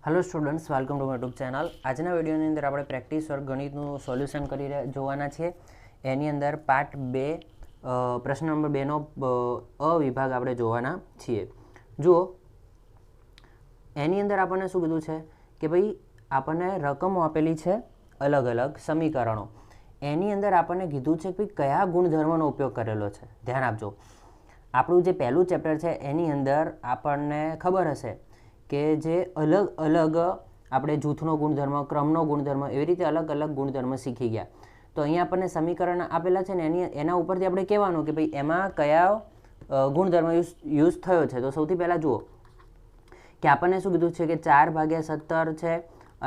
Hello students, welcome to my YouTube channel. આજના વિડીયોની અંદર આપણે પ્રેક્ટિસ વર્ક ગણિતનું સોલ્યુશન કરી જોવાના છે। એની અંદર પાર્ટ 2 પ્રશ્ન નંબર 2 નો અ વિભાગ આપણે જોવાના છીએ। જુઓ, એની અંદર આપણને શું કીધું છે કે ભાઈ આપણને રકમો આપેલી છે, અલગ અલગ સમીકરણો। એની અંદર આપણને કીધું છે કે કયા ગુણધર્મનો ઉપયોગ કરેલો છે। ધ્યાન આપજો, આપણું જે પહેલું ચેપ્ટર છે એની અંદર આપણને ખબર હશે કે જે અલગ અલગ આપણે જૂથનો ગુણધર્મ, ક્રમનો ગુણધર્મ, એવી રીતે અલગ અલગ ગુણધર્મ શીખી ગયા। તો અહીંયા આપણને સમીકરણ આપેલા છે ને એના ઉપરથી આપણે કહેવાનું કે ભાઈ એમાં કયા ગુણધર્મ યુઝ થયો છે। તો સૌથી પહેલાં જુઓ કે આપણને શું કીધું છે કે 4/17 છે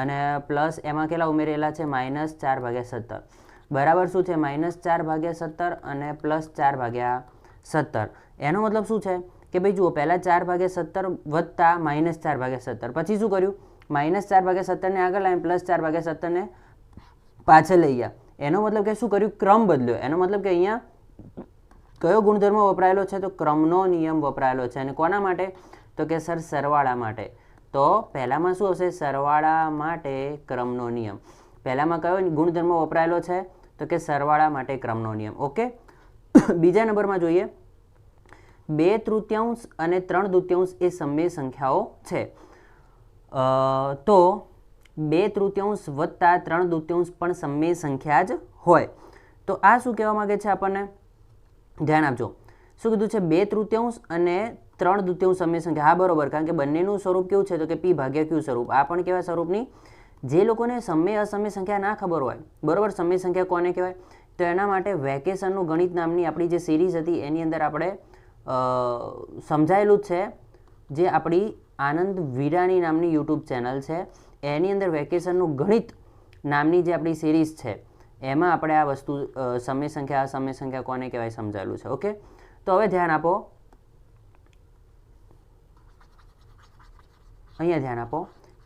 અને પ્લસ એમાં કેટલા ઉમેરેલા છે -4/17 બરાબર શું છે -4/17 અને +4/17। એનો મતલબ શું છે કે ભાઈ જુઓ, પહેલાં 4/17 વત્તા -4/17, પછી શું કર્યું -4/17 ને આગળ લાવીને +4/17 ને પાછળ લઈ ગયા। એનો મતલબ કે શું કર્યું, ક્રમ બદલ્યો। એનો મતલબ કે અહીંયા કયો ગુણધર્મ વપરાયેલો છે તો ક્રમનો નિયમ વપરાયેલો છે। અને કોના માટે તો કે સર સરવાળા માટે। તો પહેલામાં શું હશે, સરવાળા માટે ક્રમનો નિયમ। પહેલામાં કયો ગુણધર્મ વપરાયેલો છે તો કે સરવાળા માટે ક્રમનો નિયમ। ઓકે, બીજા નંબરમાં જોઈએ, 2/3 અને 3/2 એ સમય સંખ્યાઓ છે। તો 2/3 વત્તા 3/2 પણ સમય સંખ્યા જ હોય। તો આ શું કહેવા માંગે છે આપણને, ધ્યાન આપજો। શું કીધું છે, 2/3 અને 3/2 સમય સંખ્યા। હા બરોબર, કારણ કે બંનેનું સ્વરૂપ કેવું છે તો કે p/q સ્વરૂપ। આ પણ કેવા સ્વરૂપની, જે લોકોને સમય અસમય સંખ્યા ના ખબર હોય, બરોબર, સમય સંખ્યા કોને કહેવાય, તો એના માટે વેકેશનનું ગણિત નામની આપણી જે સિરીઝ હતી એની અંદર આપણે સમજાયેલું જ છે, જે આપણી આનંદ વિરાણી નામની યુટ્યુબ ચેનલ છે, એની અંદર વેકેશનનું ગણિત નામની જે આપણી સિરીઝ છે એમાં આપણે આ વસ્તુ સમય સંખ્યા અસમય સંખ્યા કોને કહેવાય સમજાયેલું છે। ઓકે, તો હવે ધ્યાન આપો, અહીંયા ધ્યાન આપો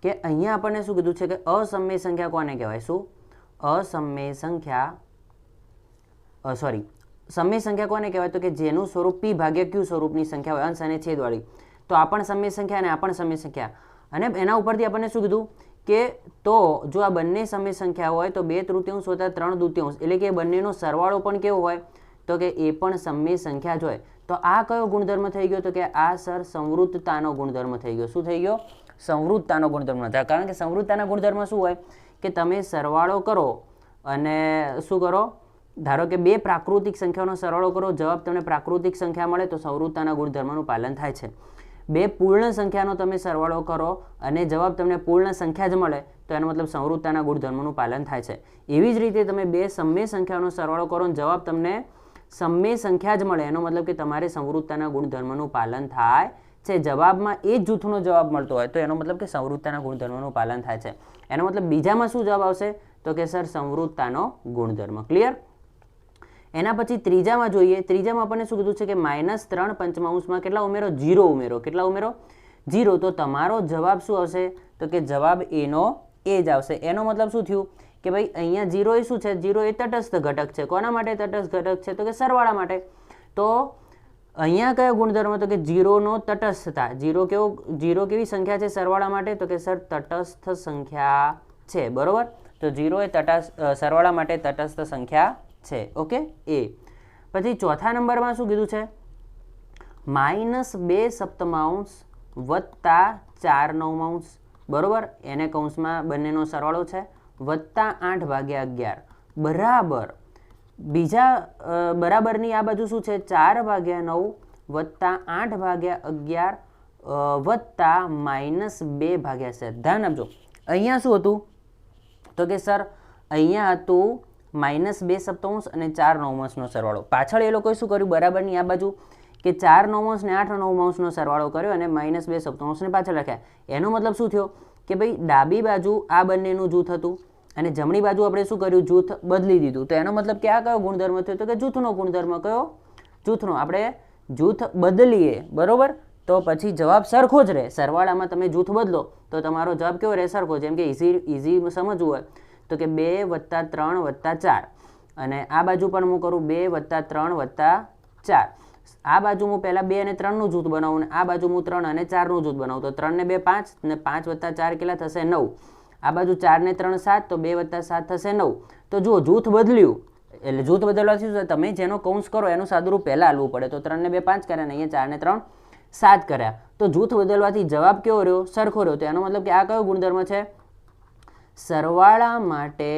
કે અહીંયા આપણને શું કીધું છે કે અસમય સંખ્યા કોને કહેવાય, શું અસમય સંખ્યા, સમય સંખ્યા કોને કહેવાય તો કે જેનું સ્વરૂપ p/q સ્વરૂપની સંખ્યા હોય, અંશ અને છેદવાળી। તો આ પણ સમય સંખ્યા અને આ પણ સમય સંખ્યા। અને એના ઉપરથી આપણને શું કીધું કે તો જો આ બંને સમય સંખ્યા હોય તો 2/3 વત્તા 3/2 એટલે કે બંનેનો સરવાળો પણ કેવો હોય તો કે એ પણ સમય સંખ્યા જ હોય। તો આ કયો ગુણધર્મ થઈ ગયો તો કે આ સર સંવૃત્તતાનો ગુણધર્મ થઈ ગયો। શું થઈ ગયો, સંવૃત્તતાનો ગુણધર્મ। કારણ કે સંવૃત્તતાના ગુણધર્મ શું હોય કે તમે સરવાળો કરો અને શું કરો, ધારો કે બે પ્રાકૃતિક સંખ્યાઓનો સરવાળો કરો, જવાબ તમને પ્રાકૃતિક સંખ્યા મળે તો સંવૃત્તતાના ગુણધર્મનું પાલન થાય છે। બે પૂર્ણ સંખ્યાનો તમે સરવાળો કરો અને જવાબ તમને પૂર્ણ સંખ્યા જ મળે તો એનો મતલબ સંવૃત્તતાના ગુણધર્મનું પાલન થાય છે। એવી જ રીતે તમે બે સમય સંખ્યાનો સરવાળો કરો અને જવાબ તમને સમય સંખ્યા જ મળે, એનો મતલબ કે તમારે સંવૃત્તતાના ગુણધર્મનું પાલન થાય છે। જવાબમાં એ જ જૂથનો જવાબ મળતો હોય તો એનો મતલબ કે સંવૃત્તતાના ગુણધર્મનું પાલન થાય છે। એનો મતલબ બીજામાં શું જવાબ આવશે તો કે સર સંવૃત્તતાનો ગુણધર્મ। ક્લિયર? એના પછી ત્રીજામાં જોઈએ, ત્રીજામાં આપણને શું કીધું છે કે -3/5 કેટલા ઉમેરો, 0 ઉમેરો। કેટલા ઉમેરો, 0। તો તમારો જવાબ શું આવશે તો કે જવાબ એનો એ જ આવશે। એનો મતલબ શું થયું કે ભાઈ અહીંયા 0 એ શું છે, 0 એ તટસ્થ ઘટક છે। કોના માટે તટસ્થ ઘટક છે તો કે સરવાળા માટે। તો અહીંયા કયો ગુણધર્મ તો કે 0 નો તટસ્થતા। 0 કેવી સંખ્યા છે સરવાળા માટે તો કે સર તટસ્થ સંખ્યા છે, બરોબર। તો 0 એ સરવાળા માટે તટસ્થ સંખ્યા છે। ઓકે, એ પછી ચોથા નંબરમાં શું કીધું છે, -2/7 વત્તા 4/9, બરોબર, એને કૌંસમાં બંનેનો સરવાળો છે, વત્તા 8/11 બરાબર બીજા બરાબરની આ બાજુ શું છે 4/9 વત્તા 8/11 વત્તા -2/7। ધ્યાન આપજો, અહીંયા શું હતું તો કે સર અહીંયા હતું -2/7 અને 4/9 નો સરવાળો। પાછળ એ લોકોએ શું કર્યું, બરાબરની આ બાજુ કે 4/9 ને 8/9 નો સરવાળો કર્યો અને -2/7 ને પાછળ લખ્યા। એનો મતલબ શું થયો કે ભાઈ ડાબી બાજુ આ બંનેનું જૂથ હતું અને જમણી બાજુ આપણે શું કર્યું, જૂથ બદલી દીધું। તો એનો મતલબ કે આ કયો ગુણધર્મ થયો તો કે જૂથનો ગુણધર્મ। કયો, જૂથનો। આપણે જૂથ બદલીએ, બરોબર, તો પછી જવાબ સરખો જ રહે। સરવાળામાં તમે જૂથ બદલો તો તમારો જવાબ કેવો રહે, સરખો। જેમ કે ઇઝી સમજવું હોય તો કે 2 વત્તા 3 વત્તા 4 અને આ બાજુ પણ હું કરું 2 વત્તા 3 વત્તા 4 આ બાજુ હું પહેલા 2 અને 3 નું જૂથ બનાવું અને આ બાજુ હું 3 અને 4 નું જૂથ બનાવું તો 3 ને 2 5 અને 5 + 4 કેટલા થશે 9. આ બાજુ 4 ને 3 7 તો 2 + 7 થશે 9. તો જુઓ જૂથ બદલ્યું એટલે જૂથ બદલવાથી તમે જેનો કૌંસ કરો એનું સાદુરૂપ પહેલા હાલવું પડે. તો 3 ને 2 5 કર્યા અને અહીંયા 4 ને 3 7 કર્યા. તો જૂથ બદલવાથી જવાબ કેવો રહ્યો? સરખો રહ્યો. તો એનો મતલબ કે આ કયો ગુણધર્મ છે? સરવાળા માટે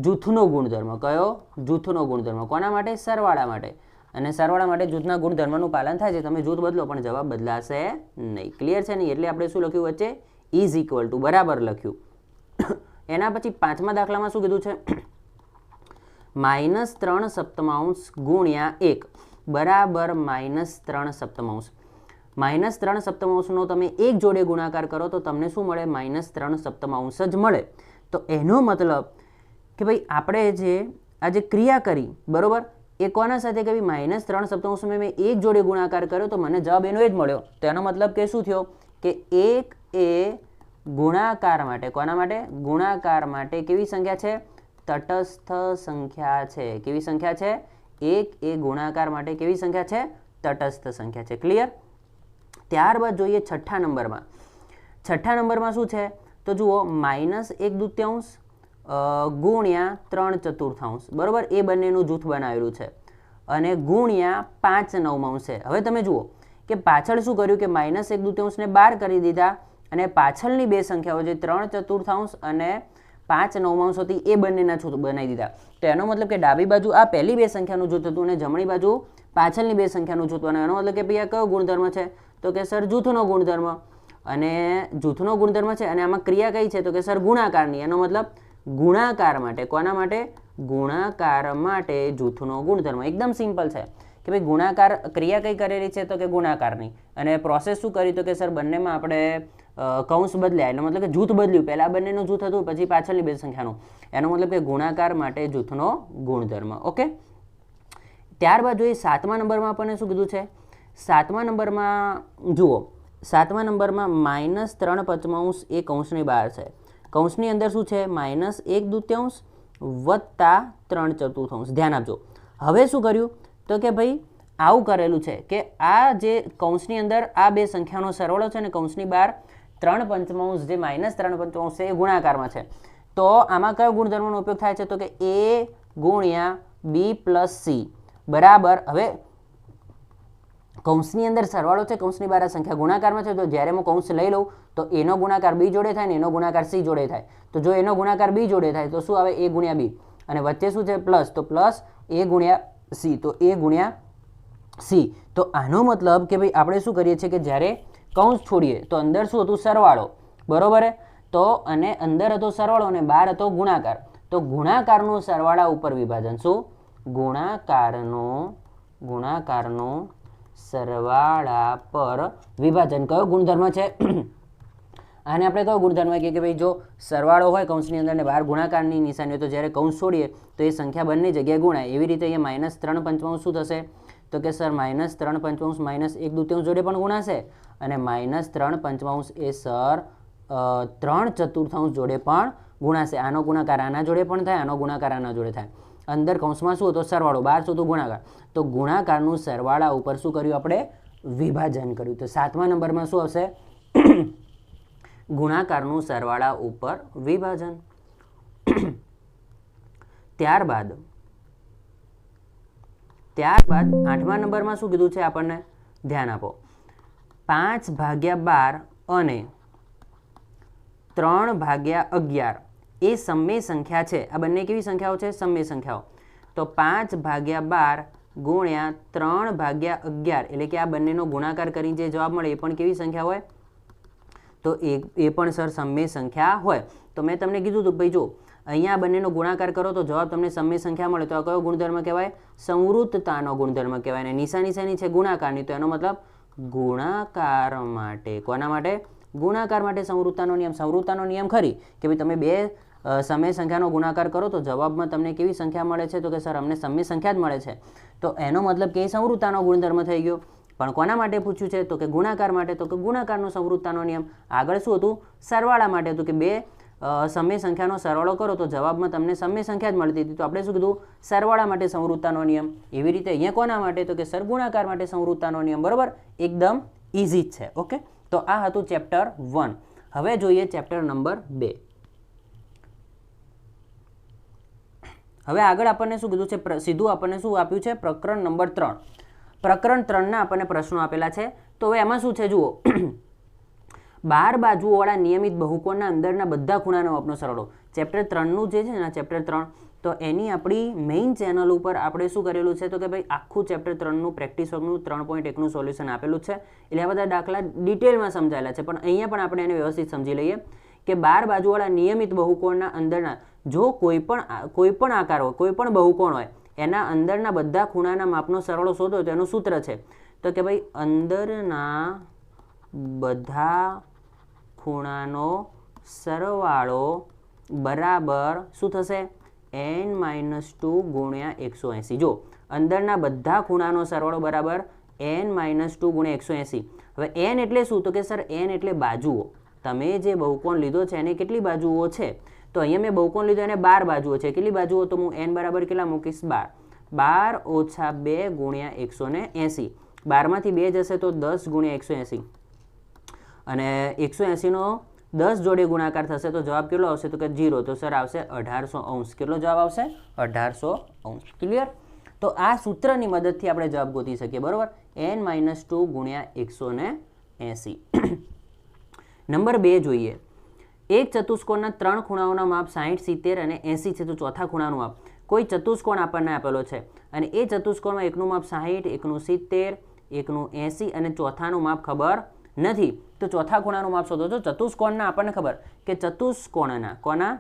જૂથનો ગુણધર્મ. કયો? જૂથનો ગુણધર્મ. કોના માટે? સરવાળા માટે. અને સરવાળા માટે જૂથના ગુણધર્મનું પાલન થાય છે. તમે જૂથ બદલો પણ જવાબ બદલાશે નહીં. ક્લિયર છે નહીં? એટલે આપણે શું લખ્યું વચ્ચે? ઇઝ ઇક્વલ ટુ બરાબર લખ્યું. એના પછી 5મા દાખલામાં શું કીધું છે? -3 સપ્તમાંશ ગુણ્યા 1 બરાબર -3 સપ્તમાંશ. -3 સપ્તમાંશનો તમે 1 જોડે ગુણાકાર કરો તો તમને શું મળે? -3 સપ્તમાંશ જ મળે. તો એનો મતલબ કે ભાઈ આપણે જે આ જે ક્રિયા કરી બરોબર એ કોના સાથે કરી? -3 સપ્તમાંશનો મેં 1 જોડે ગુણાકાર કર્યો તો મને જવાબ એનો એ જ મળ્યો. તો એનો મતલબ કે શું થયો? કે 1 એ ગુણાકાર માટે, કોના માટે? ગુણાકાર માટે કેવી સંખ્યા છે? તટસ્થ સંખ્યા છે. કેવી સંખ્યા છે? 1 એ ગુણાકાર માટે કેવી સંખ્યા છે? તટસ્થ સંખ્યા છે. ક્લિયર? ત્યારબાદ જોઈએ 6ઠ્ઠા નંબરમાં. 6ઠ્ઠા નંબરમાં શું છે? તો જુઓ -1/2 ગુણ્યા 3/4 બરોબર એ બંનેનું જૂથ બનાવેલું છે અને ગુણ્યા 5/9 છે. હવે તમે જુઓ કે પાછળ શું કર્યું કે -1/2 ને બહાર કરી દીધા અને પાછળની બે સંખ્યાઓ જે 3/4 અને 5/9 હતી એ બંનેના જૂથ બનાવી દીધા. તો એનો મતલબ કે ડાબી બાજુ આ પહેલી બે સંખ્યાનું જૂથ હતું અને જમણી બાજુ પાછળની બે સંખ્યાનું જૂથ બનાવ્યું. એનો મતલબ કે ભાઈ આ કયો ગુણધર્મ છે? તો કે સર જૂથનો ગુણધર્મ. અને જૂથનો ગુણધર્મ છે અને આમાં ક્રિયા કઈ છે? તો કે સર ગુણાકારની. એનો મતલબ ગુણાકાર માટે. કોના માટે? ગુણાકાર માટે જૂથનો ગુણધર્મ. એકદમ સિમ્પલ છે કે ભાઈ ગુણાકાર ક્રિયા કઈ કરેલી છે? તો કે ગુણાકારની. અને પ્રોસેસ શું કરી? તો કે સર બંનેમાં આપણે કૌંસ બદલ્યા. એનો મતલબ કે જૂથ બદલ્યું. પહેલા બંનેનું જૂથ હતું પછી પાછળની બે સંખ્યાનું. એનો મતલબ કે ગુણાકાર માટે જૂથનો ગુણધર્મ. ઓકે. ત્યારબાદ જોઈએ 7મા નંબરમાં આપણને શું કીધું છે? 7મા નંબરમાં જુઓ 7મા નંબરમાં -3/5 એ કૌંસની બહાર છે. કૌંસની અંદર શું છે? -1/2 વત્તા 3/4. ધ્યાન આપજો. હવે શું કર્યું? તો કે ભાઈ આવું કરેલું છે કે આ જે કૌંસની અંદર આ બે સંખ્યાનો સરવાળો છે ને કૌંસની બહાર 3/5 જે -3/5 છે એ ગુણાકારમાં છે. તો આમાં કયો ગુણધર્મનો ઉપયોગ થાય છે? તો કે a ગુણ્યા b + c બરાબર. હવે કૌંસની અંદર સરવાળો છે, કૌંસની બહાર સંખ્યા ગુણાકારમાં છે. તો જ્યારે હું કૌંસ લઈ લઉં તો એનો ગુણાકાર b જોડે થાય ને એનો ગુણાકાર c જોડે થાય. તો જો એનો ગુણાકાર b જોડે થાય તો શું આવે? a ગુણ્યા b. અને વચ્ચે શું છે? પ્લસ. તો પ્લસ a ગુણ્યા c. તો a ગુણ્યા c. તો આનો મતલબ કે ભાઈ આપણે શું કરીએ છીએ કે જ્યારે કૌંસ છોડીએ તો અંદર શું હતું? સરવાળો બરોબર. તો અને અંદર હતો સરવાળો અને બહાર હતો ગુણાકાર. તો ગુણાકારનું સરવાળા ઉપર વિભાજન. શું? ગુણાકારનો સરવાળા પર વિભાજન. કયો ગુણધર્મ છે? આને આપણે કયો ગુણધર્મ કે ભાઈ જો સરવાળો હોય કૌંસની અંદર ને બહાર ગુણાકારની નિશાની હોય તો જ્યારે કૌંસ છોડીએ તો એ સંખ્યા બંને જગ્યાએ ગુણાય. એવી રીતે અહીંયા -3/5 શું થશે? તો કે સર -3/5 -1/2 જોડે પણ ગુણાશે અને -3/5 એ સર 3/4 જોડે પણ ગુણાશે. આનો ગુણાકાર આના જોડે પણ થાય, આનો ગુણાકાર આના જોડે થાય. અંદર કૌંસમાં શું હતો? સરવાળો. બહાર શું હતું? ગુણાકાર. તો ગુણાકારનું સરવાળા ઉપર શું કર્યું? આપણે વિભાજન કર્યું. તો 7મા નંબરમાં શું આવશે? ગુણાકારનું સરવાળા ઉપર વિભાજન. ત્યારબાદ 8મા નંબરમાં શું કીધું છે આપણને? ધ્યાન આપો. 5/12 અને 3/11 એ સમય સંખ્યા છે. આ બંને કેવી સંખ્યાઓ છે? સમય સંખ્યાઓ. તો 5/12 ગુણ્યા 3/11 એટલે કે આ બંનેનો ગુણાકાર કરીને જે જવાબ મળે એ પણ કેવી સંખ્યા હોય? તો એ પણ સર સમય સંખ્યા હોય. તો મેં તમને કીધું હતું ભાઈ જો અહીંયા બંનેનો ગુણાકાર કરો તો જવાબ તમને સમય સંખ્યા મળે. તો આ કયો ગુણધર્મ કહેવાય? સંવૃત્તતાનો ગુણધર્મ કહેવાય. અને નિશાની છે ગુણાકારની. તો એનો મતલબ ગુણાકાર માટે. કોના માટે? ગુણાકાર માટે સંવૃત્તતાનો નિયમ. સંવૃત્તતાનો નિયમ ખરી કે ભાઈ તમે બે સમય સંખ્યાનો ગુણાકાર કરો તો જવાબમાં તમને કેવી સંખ્યા મળે છે? તો કે સર અમને સમય સંખ્યા જ મળે છે. તો એનો મતલબ કે સંવૃત્તતાનો ગુણધર્મ થઈ ગયો. પણ કોના માટે પૂછ્યું છે? તો કે ગુણાકાર માટે. તો કે ગુણાકારનો સંવૃત્તતાનો નિયમ. આગળ શું હતું? સરવાળા માટે હતું કે બે સમય સંખ્યાનો સરવાળો કરો તો જવાબમાં તમને સમય સંખ્યા જ મળતી હતી. તો આપણે શું કીધું? સરવાળા માટે સંવૃત્તાનો નિયમ. એવી રીતે અહીંયા કોના માટે? તો કે સરગુણાકાર માટે સંવૃત્તાનો નિયમ. બરાબર, એકદમ ઇઝી જ છે. ઓકે, તો આ હતું ચેપ્ટર 1. હવે જોઈએ ચેપ્ટર નંબર 2. હવે આગળ આપણને શું કીધું છે? સીધું આપણને શું આપ્યું છે? પ્રકરણ નંબર 3. પ્રકરણ 3ના આપણને પ્રશ્નો આપેલા છે. તો હવે એમાં શું છે જુઓ, 12 બાજુઓવાળા નિયમિત બહુકોણના અંદરના બધા ખૂણાનો માપનો સરવાળો. ચેપ્ટર 3નું જે છે ને, ચેપ્ટર 3, તો એની આપણી મેઇન ચેનલ ઉપર આપણે શું કરેલું છે? તો કે ભાઈ આખું ચેપ્ટર 3નું પ્રેક્ટિસ વર્કનું 3.1નું સોલ્યુશન આપેલું છે. એટલે આ બધા દાખલા ડિટેલમાં સમજાયેલા છે, પણ અહીંયા પણ આપણે એને વ્યવસ્થિત સમજી લઈએ કે 12 બાજુવાળા નિયમિત બહુકોણના અંદરના જો કોઈ પણ આકાર હોય, કોઈ પણ બહુકોણ હોય, એના અંદરના બધા ખૂણાના માપનો સરવાળો શોધો તો એનું સૂત્ર છે તો કે ભાઈ અંદરના બધા ખૂણાનો સરવાળો બરાબર શું થશે? n-2 ગુણ્યા 180. જો અંદરના બધા ખૂણાનો સરવાળો બરાબર n-2 ગુણ્યા 180. હવે n એટલે શું? તો કે સર n એટલે બાજુઓ. તમે જે બહુકોણ લીધો છે એને કેટલી બાજુઓ છે? તો અહીંયા મેં બહુકોણ લીધો એને 12 બાજુઓ છે. કેટલી બાજુઓ? તો હું n બરાબર કેટલા મૂકીશ? 12. 12 ઓછા 2 ગુણ્યા 180. 12 માંથી 2 જશે તો 10 ગુણ્યા 180, અને 180નો 10 જોડે ગુણાકાર થશે તો જવાબ કેટલો આવશે? તો કે 0. તો સર આવશે 1800°. કેટલો જવાબ આવશે? 1800°. ક્લિયર? તો આ સૂત્રની મદદથી આપણે જવાબ ગોતી શકીએ. બરોબર, n-2 ગુણ્યા 180. નંબર 2 જોઈએ. એક ચતુષ્કોણના 3 ખૂણાઓના માપ 60, 70 અને 80 છે. તો ચોથા ખૂણાનું માપ. કોઈ ચતુષ્કોણ આપણને આપેલો છે અને એ ચતુષ્કોણમાં એકનું માપ 60, એકનું 70, એકનું 80 અને ચોથાનું માપ ખબર નથી. તો ચોથા ખૂણાનું માપ શોધો. તો ચતુષ્કોણના આપણને ખબર કે ચતુષ્કોણના કોના?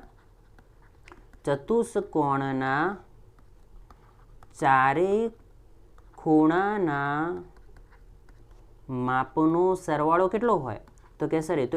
ચતુષ્કોણના ચારે ખૂણાના માપનો સરવાળો કેટલો હોય? તો કે સર એ તો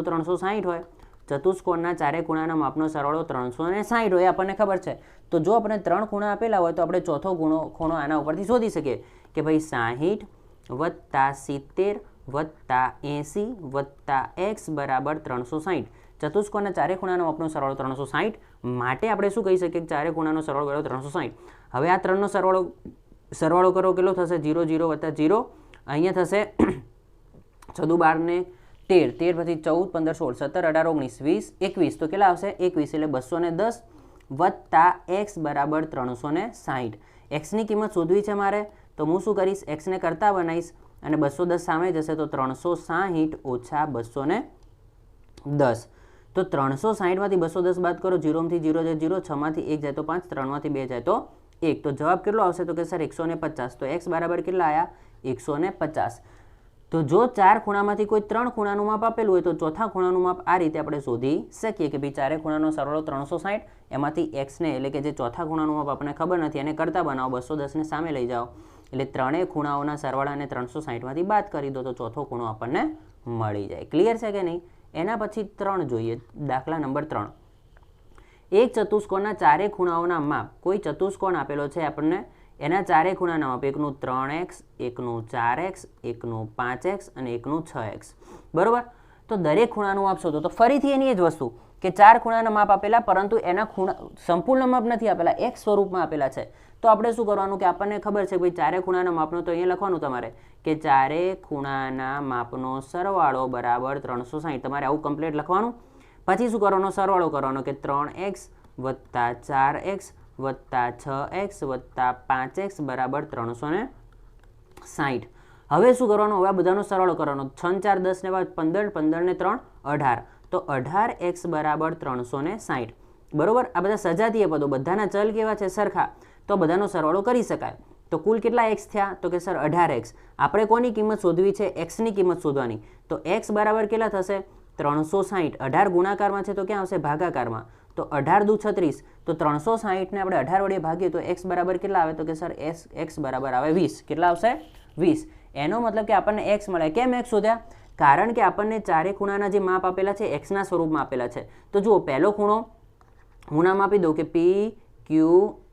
360 હોય. ચતુષ્કોણના ચારે ખૂણાના માપનો સરવાળો 360 હોય, આપણને ખબર છે. તો જો આપણે 3 ખૂણા આપેલા હોય તો આપણે ચોથો ખૂણો આના ઉપરથી શોધી શકીએ કે ભાઈ 60 વત્તા 70 વત્તા 80 વત્તા x બરાબર 360. ચતુષ્કોણના ચારે ખૂણાનો માપનો સરવાળો 360 માટે આપણે શું કહી શકીએ? ચારે ખૂણાનો સરવાળો બરાબર 360. હવે આ 3નો સરવાળો કરો કેટલો થશે? 0 0 વત્તા 0. અહીંયા થશે 14 12 ને 13 13 પછી 14 15 16 17 18 19 20 21. તો કેટલા આવશે? 21 એટલે 210 વત્તા x બરાબર 360. એક્સની કિંમત શોધવી છે મારે, તો હું શું કરીશ? એક્સને કરતા બનાવીશ અને 210 સામે જશે તો 360 ઓછા 210. તો 360માંથી 210 બાદ કરો, 0 માંથી 0 જાય 0, 6 માંથી 1 જાય તો 5, 3 માંથી 2 જાય તો 1. તો જવાબ કેટલો આવશે? તો કે સર 150. તો x બરાબર કેટલા આવ્યા? 150. તો જો 4 ખૂણામાંથી કોઈ 3 ખૂણાનું માપ આપેલું હોય તો ચોથા ખૂણાનું માપ આ રીતે આપણે શોધી શકીએ કે ભાઈ ચારે ખૂણાનો સરવાળો 360, એમાંથી xને એટલે કે જે ચોથા ખૂણાનું માપ આપણને ખબર નથી એને કરતા બનાવો, 210ને સામે લઈ જાઓ એટલે ત્રણેય ખૂણાઓના સરવાળાને 360માંથી બાદ કરી દો તો ચોથો ખૂણો આપણને મળી જાય. ક્લિયર છે કે નહીં? એના પછી 3 જોઈએ. દાખલા નંબર 3. એક ચતુષ્કોણના ચારે ખૂણાઓના માપ. કોઈ ચતુષ્કોણ આપેલો છે આપણને, એના ચારે ખૂણાના માપ એકનું 3x, એકનું 4x, એકનું 5x અને એકનું 6x. બરોબર? તો દરેક ખૂણાનું માપ શોધો. તો ફરીથી એની જ વસ્તુ કે 4 ખૂણાના માપ આપેલા, પરંતુ એના ખૂણા સંપૂર્ણ માપ નથી આપેલા, એક સ્વરૂપમાં આપેલા છે. તો આપણે શું કરવાનું કે આપણને ખબર છે ભાઈ ચારે ખૂણાના માપનો, તો અહીંયા લખવાનું તમારે કે ચારે ખૂણાના માપનો સરવાળો બરાબર 360. તમારે આવું કમ્પ્લીટ લખવાનું. પછી શું કરવાનો? સરવાળો કરવાનો કે 3x વત્તા 4x વત્તા 6x વત્તા 5x બરાબર 360. હવે શું કરવાનું? હવે આ બધાનો સરવાળો કરવાનો. 6 4 10 ને બાદ 15, 15 ને 3 18. તો 18x બરાબર 360. બરોબર? આ બધા સજાતીય પદો, બધાના ચલ કેવા છે? સરખા. તો બધાનો સરવાળો કરી શકાય. તો કુલ કેટલા x થયા? તો કે સર 18x. આપણે કોની કિંમત શોધવી છે? x ની કિંમત શોધવાની. તો x બરાબર કેટલા થશે? 360. 18 ગુણાકારમાં છે તો ક્યાં આવશે? ભાગાકારમાં. તો 18 દુ 36. તો 360 ને આપણે 18 વડે ભાગીએ તો x બરાબર કેટલા આવે? તો કે સર x બરાબર આવે 20. કેટલા આવશે? 20. એનો મતલબ કે આપણને x મળે. કેમ x શોધ્યા? કારણ કે આપણને ચારે ખૂણાના જે માપ આપેલા છે એક્સના સ્વરૂપમાં આપેલા છે. તો જુઓ, પહેલો ખૂણો હું નામ આપી દઉં કે p, q,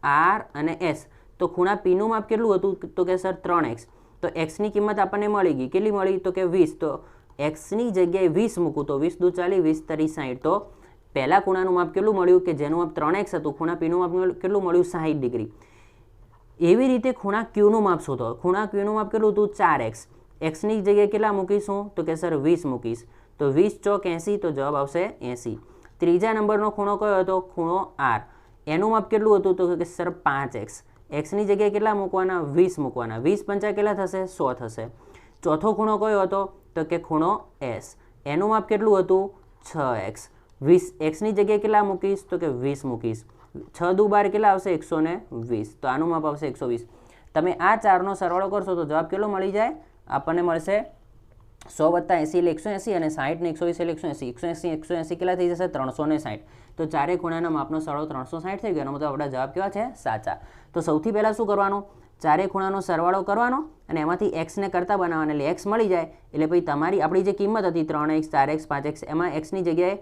r અને s. તો ખૂણા p નું માપ કેટલું હતું? તો કે સર 3x. તો x ની કિંમત આપણને મળી ગઈ. કેટલી મળી? તો કે 20. તો x ની જગ્યાએ 20 મૂકું તો 20 દુ 40, 20 તરી 60. તો પહેલા ખૂણાનું માપ કેટલું મળ્યું કે જેનું માપ 3x હતું, ખૂણા P નું માપ કેટલું મળ્યું 60 ડિગ્રી. એવી રીતે ખૂણા Q નું માપ શોધો. ખૂણા Q નું માપ કેટલું હતું 4x. x ની જગ્યાએ કેટલા મૂકીશું તો કે સર 20 મૂકીશ. તો 20 ચોક 80, તો જવાબ આવશે 80. ત્રીજા નંબરનો ખૂણો કયો હતો? ખૂણો R. એનું માપ કેટલું હતું તો કે સર 5x. x ની જગ્યાએ કેટલા મૂકવાના? 20 મૂકવાના. 20 પંચા કેટલા થશે? 100 થશે. ચોથો ખૂણો કયો હતો તો કે ખૂણો S. એનું માપ કેટલું હતું? 6x. 20 x ની જગ્યાએ કેટલા મૂકીશ તો કે 20 મૂકીશ. 6 દુ 12 કેટલા આવશે? 120. તો આનું માપ આવશે 120. તમે આ ચારનો સરવાળો કરશો તો જવાબ કેટલો મળી જાય? આપણને મળશે 100 + 80 એટલે 180 અને 60 ને 120 એટલે 180. 180 કેટલા થઈ જશે? 360. તો ચારે ખૂણાના માપનો સરવાળો 360 થઈ ગયો. મતલબ આપણા જવાબ કેવા છે? સાચા. તો સૌથી પહેલાં શું કરવાનું? ચારે ખૂણાનો સરવાળો કરવાનો અને એમાંથી એક્સને કરતા બનાવવાના, એટલે એક્સ મળી જાય એટલે પછી તમારી આપણી જે કિંમત હતી 3x 4x 5x, એમાં એક્સની જગ્યાએ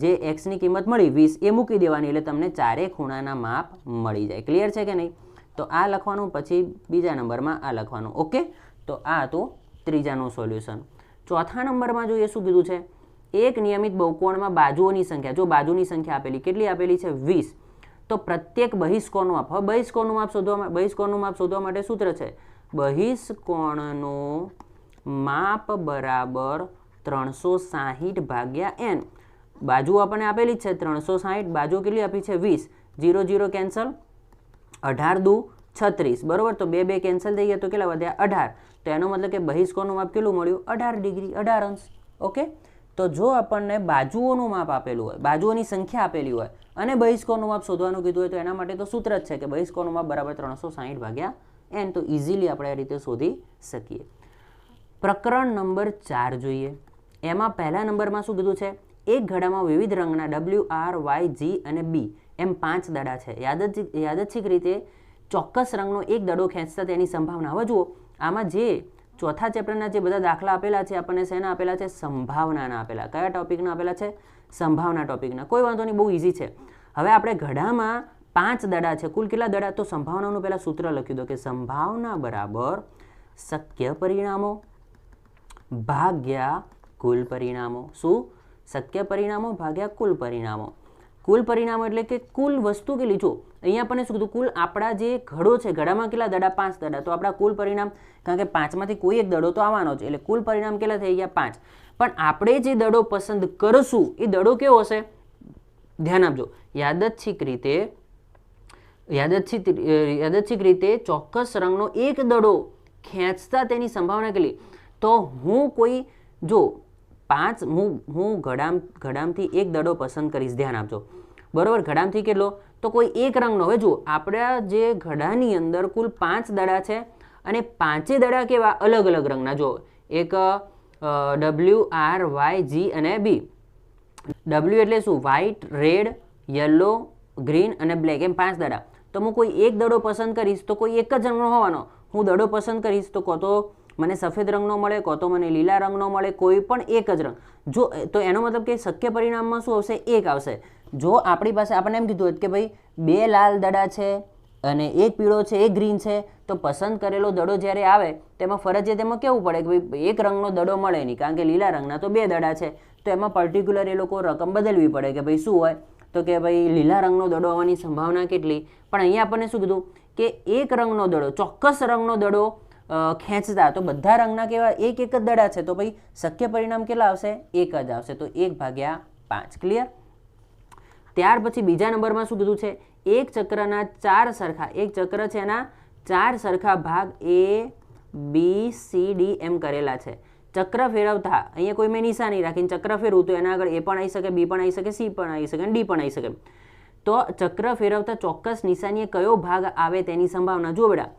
જે એક્સની કિંમત મળી 20 એ મૂકી દેવાની, એટલે તમને ચારે ખૂણાના માપ મળી જાય. ક્લિયર છે કે નહીં? તો આ લખવાનું, પછી બીજા નંબરમાં આ લખવાનું. ઓકે, તો આ હતું ત્રીજાનું સોલ્યુશન. ચોથા નંબરમાં જોઈએ શું કીધું છે? એક નિયમિત બહુકોણમાં બાજુઓની સંખ્યા. જો બાજુની સંખ્યા આપેલી, કેટલી આપેલી છે? 20. તો પ્રત્યેક બહિષ્કોણનું માપ. હવે બહિષ્કોણનું માપ શોધવા માટે સૂત્ર છે બહિષ્કોણનું માપ બરાબર 360 ભાગ્યા n. બાજુ આપણને આપેલી જ છે 360. બાજુ કેટલી આપી છે? 20. 0 0 કેન્સલ. 18 દુ 36. બરોબર. તો 2 2 કેન્સલ થઈ ગયા તો કેટલા વધ્યા? 18. તો એનો મતલબ કે બહિષ્કોણનું માપ કેટલું મળ્યું? 18 ડિગ્રી, 18 અંશ. ઓકે, તો જો આપણને બાજુઓનું માપ આપેલું હોય, બાજુઓની સંખ્યા આપેલી હોય અને બહિષ્કોણનું માપ શોધવાનું કીધું હોય તો એના માટે તો સૂત્ર જ છે કે બહિષ્કોણનું માપ બરાબર 360 ભાગ્યા n. તો ઇઝીલી આપણે આ રીતે શોધી શકીએ. પ્રકરણ નંબર 4 જોઈએ. એમાં પહેલા નંબરમાં શું કીધું છે? એક ઘડામાં વિવિધ રંગના W, R, Y, G અને B એમ 5 દડા છે. યાદચ્છિક રીતે ચોક્કસ રંગનો એક દડો ખેંચતા તેની સંભાવના. હવે જુઓ, આમાં જે ચોથા ચેપ્ટરના જે બધા દાખલા આપેલા છે આપણને શેના આપેલા છે? સંભાવનાના આપેલા. કયા ટોપિકના આપેલા છે? સંભાવના ટોપિકના. કોઈ વાંધો નહીં, બહુ ઇઝી છે. હવે આપણે ઘડામાં 5 દડા છે. કુલ કેટલા દડા? તો સંભાવનાનું પહેલાં સૂત્ર લખી દો કે સંભાવના બરાબર શક્ય પરિણામો ભાગ્યા કુલ પરિણામો. શું? શક્ય પરિણામો ભાગ્યા કુલ પરિણામો. કુલ પરિણામો એટલે કે કુલ વસ્તુ કેટલી? જો અહીંયા આપણને શું કીધું? કુલ આપણા જે ઘડો છે, ઘડામાં કેટલા દડા? 5 દડા. તો આપણા કુલ પરિણામ, કારણ કે 5માંથી કોઈ એક દડો તો આવવાનો જ, એટલે કુલ પરિણામ કેટલા થઈ ગયા? 5. પણ આપણે જે દડો પસંદ કરશું એ દડો કેવો હશે? ધ્યાન આપજો. યાદચ્છિક રીતે ચોક્કસ રંગનો એક દડો ખેંચતા તેની સંભાવના કેટલી? તો હું કોઈ જો 5 હું ઘડામથી એક દડો પસંદ કરીશ. ધ્યાન આપજો. બરોબર. ઘડામથી કેટલો? તો કોઈ એક રંગનો. હવે જુઓ, આપણા જે ઘડાની અંદર કુલ 5 દડા છે અને 5 દડા કેવા? અલગ અલગ રંગના. જો એક W, R, Y, G અને B. W એટલે શું? વ્હાઇટ, રેડ, યલો, ગ્રીન અને બ્લેક, એમ 5 દડા. તો હું કોઈ એક દડો પસંદ કરીશ તો કોઈ એક જ રંગનો હોવાનો. હું દડો પસંદ કરીશ તો કો તો મને સફેદ રંગનો મળે, કો તો મને લીલા રંગનો મળે, કોઈ પણ એક જ રંગ. જો તો એનો મતલબ કે શક્ય પરિણામમાં શું આવશે? 1 આવશે. જો આપણી પાસે આપણને એમ કીધું કે ભાઈ 2 લાલ દડા છે અને એક પીળો છે, એક ગ્રીન છે, તો પસંદ કરેલો દડો જ્યારે આવે તેમાં ફરજિયાત એમાં કેવું પડે કે ભાઈ એક રંગનો દડો મળે નહીં, કારણ કે લીલા રંગના તો 2 દડા છે. તો એમાં પર્ટિક્યુલર એ લોકો રકમ બદલવી પડે કે ભાઈ શું હોય? તો કે ભાઈ લીલા રંગનો દડો આવવાની સંભાવના કેટલી? પણ અહીંયા આપણને શું કીધું કે એક રંગનો દડો, ચોક્કસ રંગનો દડો ખેંચતા. તો બધા રંગના કેવા? એક એક જ દડા છે. તો ભાઈ શક્ય પરિણામ કેટલા આવશે? 1 જ આવશે. તો 1/5. ક્લિયર? ત્યાર પછી બીજા નંબરમાં શું કીધું છે? એક ચક્રના 4 સરખા, એક ચક્ર છે એના 4 સરખા ભાગ A, B, C, D એમ કરેલા છે. ચક્ર ફેરવતા અહીંયા કોઈ મેં નિશાની રાખીને ચક્ર ફેરવું તો એના આગળ A પણ આવી શકે, B પણ આવી શકે, C પણ આવી શકે અને D પણ આવી શકે. તો ચક્ર ફેરવતા ચોક્કસ નિશાનીએ કયો ભાગ આવે તેની સંભાવના. જુઓ બેટા,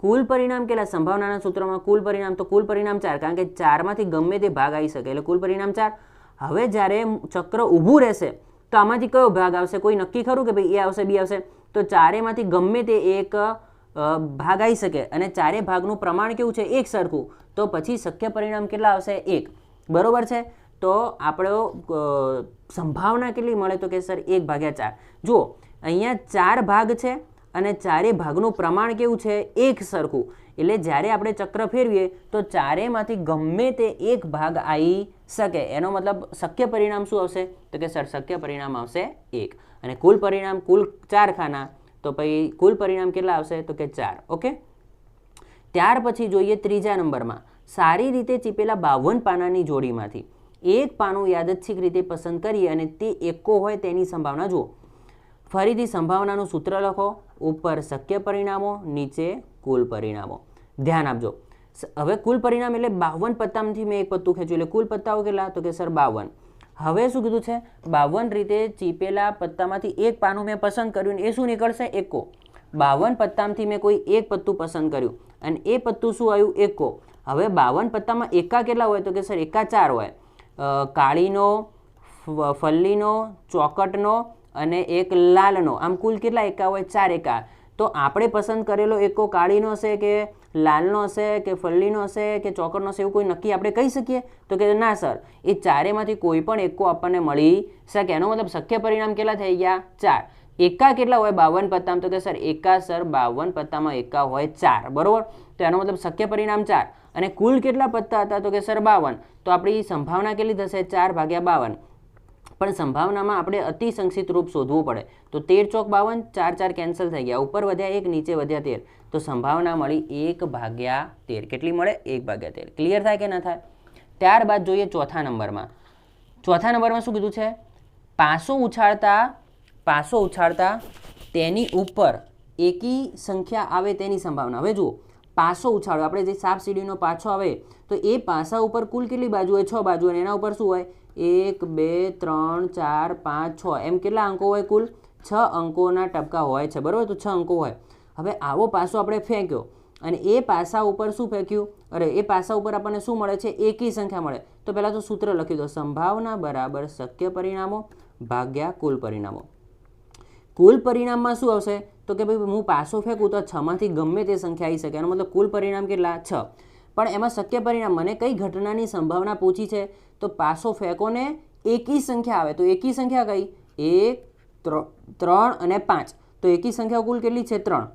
કુલ પરિણામ કેટલા? સંભાવનાના સૂત્રમાં કુલ પરિણામ, તો કુલ પરિણામ 4, કારણ કે 4માંથી ગમે તે ભાગ આવી શકે, એટલે કુલ પરિણામ 4. હવે જ્યારે ચક્ર ઊભું રહેશે તો આમાંથી કયો ભાગ આવશે? કોઈ નક્કી ખરું કે ભાઈ A આવશે, B આવશે? તો ચારેમાંથી ગમે તે એક ભાગ આવી શકે અને ચારે ભાગનું પ્રમાણ કેવું છે? એક સરખું. તો પછી શક્ય પરિણામ કેટલા આવશે? 1. બરોબર છે. તો આપણો સંભાવના કેટલી મળે? તો કે સર 1/4. જુઓ, અહીંયા 4 ભાગ છે અને ચારે ભાગનું પ્રમાણ કેવું છે? એક સરખું. એટલે જ્યારે આપણે ચક્ર ફેરવીએ તો ચારેમાંથી ગમે તે એક ભાગ આવી શકે, એનો મતલબ શક્ય પરિણામ શું આવશે? તો કે સર શક્ય પરિણામ આવશે 1 અને કુલ પરિણામ કુલ 4 ખાના, તો પછી કુલ પરિણામ કેટલા આવશે? તો કે 4. ઓકે. ત્યાર પછી જોઈએ ત્રીજા નંબરમાં, સારી રીતે ચીપેલા 52 પાનાની જોડીમાંથી એક પાનું યાદચ્છિક રીતે પસંદ કરીએ અને તે એકો હોય તેની સંભાવના જુઓ. ફરીથી સંભાવનાનું સૂત્ર લખો, ઉપર શક્ય પરિણામો, નીચે કુલ પરિણામો. ધ્યાન આપજો. હવે કુલ પરિણામ એટલે 52 પત્તામાંથી મેં એક પત્તું ખેંચ્યું એટલે કુલ પત્તાઓ કેટલા? તો કે સર 52. હવે શું કીધું છે? 52 રીતે ચીપેલા પત્તામાંથી એક પાનું મેં પસંદ કર્યું, એ શું નીકળશે? એકો. 52 પત્તામાંથી મેં કોઈ એક પત્તું પસંદ કર્યું અને એ પત્તું શું આવ્યું? એકો. હવે 52 પત્તામાં એકા કેટલા હોય? તો કે સર એકા 4 હોય. કાળીનો, ફલ્લીનો, ચોકટનો અને એક લાલનો, આમ કુલ કેટલા એકા હોય? 4 એકા. તો આપણે પસંદ કરેલો એકો કાળીનો હશે કે લાલનો હશે કે ફલ્લીનો હશે કે ચોકટનો હશે, એવું કોઈ નક્કી આપણે કહી શકીએ? તો કે ના સર, એ ચારેમાંથી કોઈ પણ એકો આપણને મળી શકે. એનો મતલબ શક્ય પરિણામ કેટલા થઈ ગયા? 4. એકા કેટલા હોય 52 પત્તામાં? તો કે સર એકા સર 52 પત્તામાં એકા હોય 4, બરોબર. તો એનો મતલબ શક્ય પરિણામ 4 અને કુલ કેટલા પત્તા હતા? તો કે સર 52. તો આપણી સંભાવના કેટલી થશે? 4/52. પણ સંભાવનામાં આપણે અતિ સંક્ષિપ્ત રૂપ શોધવું પડે. તો 13 ચોક 52, 4 4 કેન્સલ થઈ ગયા, ઉપર વધ્યા 1, નીચે વધ્યા 13. તો સંભાવના મળી 1/13. કેટલી મળે? 1/13. ક્લિયર થાય કે ના થાય? ત્યારબાદ જોઈએ ચોથા નંબરમાં. ચોથા નંબરમાં શું કીધું છે? પાસો ઉછાળતા તેની ઉપર એકી સંખ્યા આવે તેની સંભાવના. હવે જુઓ, પાસો ઉછાળો, આપણે જે સાપ સીડીનો પાછો આવે તો એ પાસા ઉપર કુલ કેટલી બાજુ હોય? 6 બાજુ. અને એના ઉપર શું હોય? 1 2 3 4 5 6 એમ કેટલા અંકો હોય? કુલ 6 અંકોના ટપકા હોય છે, બરાબર. તો 6 અંકો હોય. હવે આવો પાસો આપણે ફેંક્યો અને એ પાસા ઉપર શું ફેંક્યું? એ પાસા ઉપર આપણને શું મળે છે? એકી સંખ્યા મળે. તો પહેલાં તો સૂત્ર લખી દો, સંભાવના બરાબર શક્ય પરિણામો ભાગ્યા કુલ પરિણામો. કુલ પરિણામમાં શું આવશે? તો કે ભાઈ હું પાસો ફેંકું તો 6માંથી ગમે તે સંખ્યા આવી શકે, એનો મતલબ કુલ પરિણામ કેટલા? 6. પણ એમાં શક્ય પરિણામ મને કઈ ઘટનાની સંભાવના પૂછી છે? તો પાસો ફેંકો ને એકી સંખ્યા આવે. તો એકી સંખ્યા કઈ? 1 3 અને 5. તો એકી સંખ્યા કુલ કેટલી છે? 3.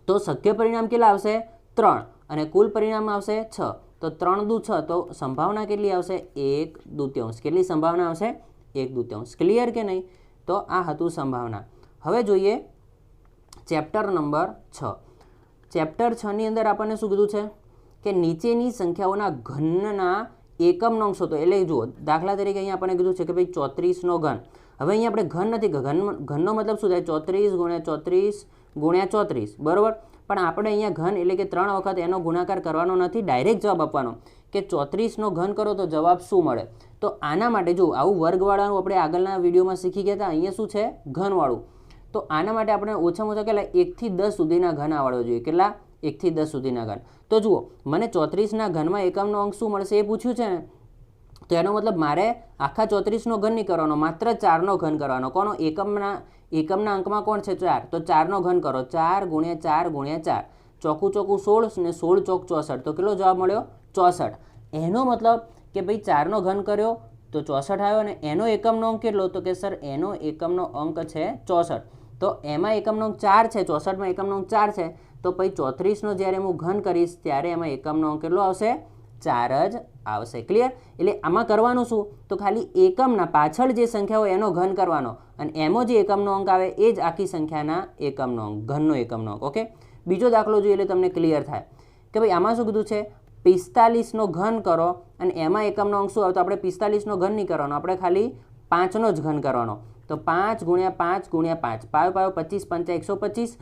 તો શક્ય પરિણામ કેટલા આવશે? 3 અને કુલ પરિણામ આવશે 6. તો 3 દુ 6, તો સંભાવના કેટલી આવશે? 1/2. કેટલી સંભાવના આવશે? 1/2. ક્લિયર કે નહીં? તો આ હતું સંભાવના. હવે જોઈએ ચેપ્ટર નંબર 6. ચેપ્ટર 6 ની અંદર આપણને શું કીધું છે? કે નીચેની સંખ્યાઓના ઘનના એકમ નંગ શોધો. એટલે જુઓ, દાખલા તરીકે અહીંયા આપણને કીધું છે કે ભાઈ 34નો ઘન. હવે અહીંયા આપણે ઘન નથી, ઘનનો મતલબ શું થાય? 34 × 34 × 34, બરાબર. પણ આપણે અહીંયા ઘન એટલે કે 3 વખત એનો ગુણાકાર કરવાનો નથી, ડાયરેક્ટ જવાબ આપવાનો કે 34નો ઘન કરો તો જવાબ શું મળે. તો આના માટે જો આવું વર્ગવાળાનું આપણે આગળના વિડીયોમાં શીખી ગયા હતા. અહીંયા શું છે? ઘનવાળું. તો આના માટે આપણે ઓછામાં ઓછા કેટલા? 1 થી 10 સુધીના ઘન આવડવા જોઈએ. કેટલા? 1 થી 10 સુધીના ઘન. તો જુઓ, મને 34ના ઘનમાં એકમનો અંક શું મળશે એ પૂછ્યું છે ને. તો એનો મતલબ મારે આખા 34નો ઘન નહીં કરવાનો, માત્ર 4નો ઘન કરવાનો. કોનો? એકમના અંકમાં કોણ છે? 4. તો 4નો ઘન કરો. 4 × 4 × 4, ચોકું ચોકું 16 ને 16 ચોક 64. તો કેટલો જવાબ મળ્યો? 64. એનો મતલબ કે ભાઈ 4નો ઘન કર્યો તો 64 આવ્યો. અને એનો એકમનો અંક કેટલો? તો કે સર એનો એકમનો અંક છે 64. તો એમાં એકમનો અંક 4 છે, 64માં એકમનો અંક 4 છે. તો પછી 34નો જ્યારે હું ઘન કરીશ ત્યારે એમાં એકમનો અંક કેટલો આવશે? 4 જ આવશે. ક્લિયર? એટલે આમાં કરવાનું શું? તો ખાલી એકમના પાછળ જે સંખ્યા હોય એનો ઘન કરવાનો અને એમાં જે એકમનો અંક આવે એ જ આખી સંખ્યાના એકમનો અંક, ઘનનો એકમનો અંક. ઓકે. બીજો દાખલો જોઈએ એટલે તમને ક્લિયર થાય કે ભાઈ આમાં શું કીધું છે? 45નો ઘન કરો અને એમાં એકમનો અંક શું આવે? તો આપણે 45નો ઘન નહીં કરવાનો, આપણે ખાલી 5નો જ ઘન કરવાનો. તો 5 × 5 × 5, પાયો પાયો 25 × 5 = 125.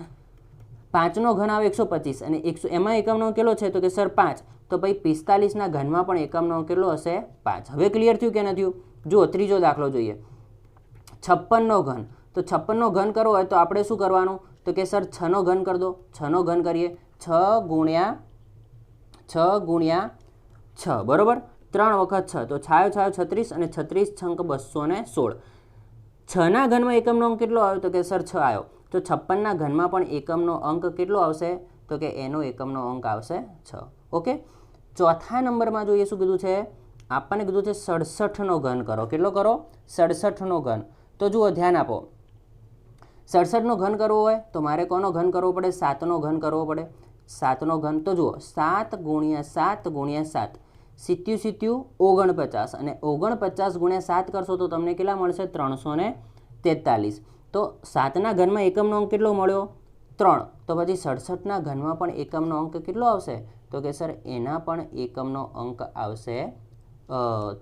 5નો ઘન આવે 125 અને એમાં એકમનો અંક કેટલો છે? તો કે સર 5. તો ભાઈ 45ના ઘનમાં પણ એકમનો અંક કેટલો હશે? 5. હવે ક્લિયર થયું કે ન થયું? જુઓ, ત્રીજો દાખલો જોઈએ. 56નો ઘન. તો 56નો ઘન કરવો હોય તો આપણે શું કરવાનું? તો કે સર 6નો ઘન કરી દો. 6નો ઘન કરીએ. 6 × 6, બરાબર. 3 વખત 6, તો 6 × 6 = 36 અને 36 છંક 216. 6ના ઘનમાં એકમનો અંક કેટલો આવ્યો? તો કે સર 6 આવ્યો. તો 56ના ઘનમાં પણ એકમનો અંક કેટલો આવશે? તો કે એનો એકમનો અંક આવશે 6. ઓકે. ચોથા નંબરમાં જોઈએ શું કીધું છે? આપણને કીધું છે 67નો ઘન કરો. કેટલો કરો? 67નો ઘન. તો જુઓ, ધ્યાન આપો. 67નો ઘન કરવો હોય તો મારે કોનો ઘન કરવો પડે? 7નો ઘન કરવો પડે. 7નો ઘન. તો જુઓ, 7 × 7 × 7. સિત્યુ સિત્યુ 49 અને 49 ગુણ્યા 7 કરશો તો તમને કેટલા મળશે 343. તો 7ના ઘનમાં એકમનો અંક કેટલો મળ્યો 3. તો પછી 67ના ઘનમાં પણ એકમનો અંક કેટલો આવશે તો કે સર એના પણ એકમનો અંક આવશે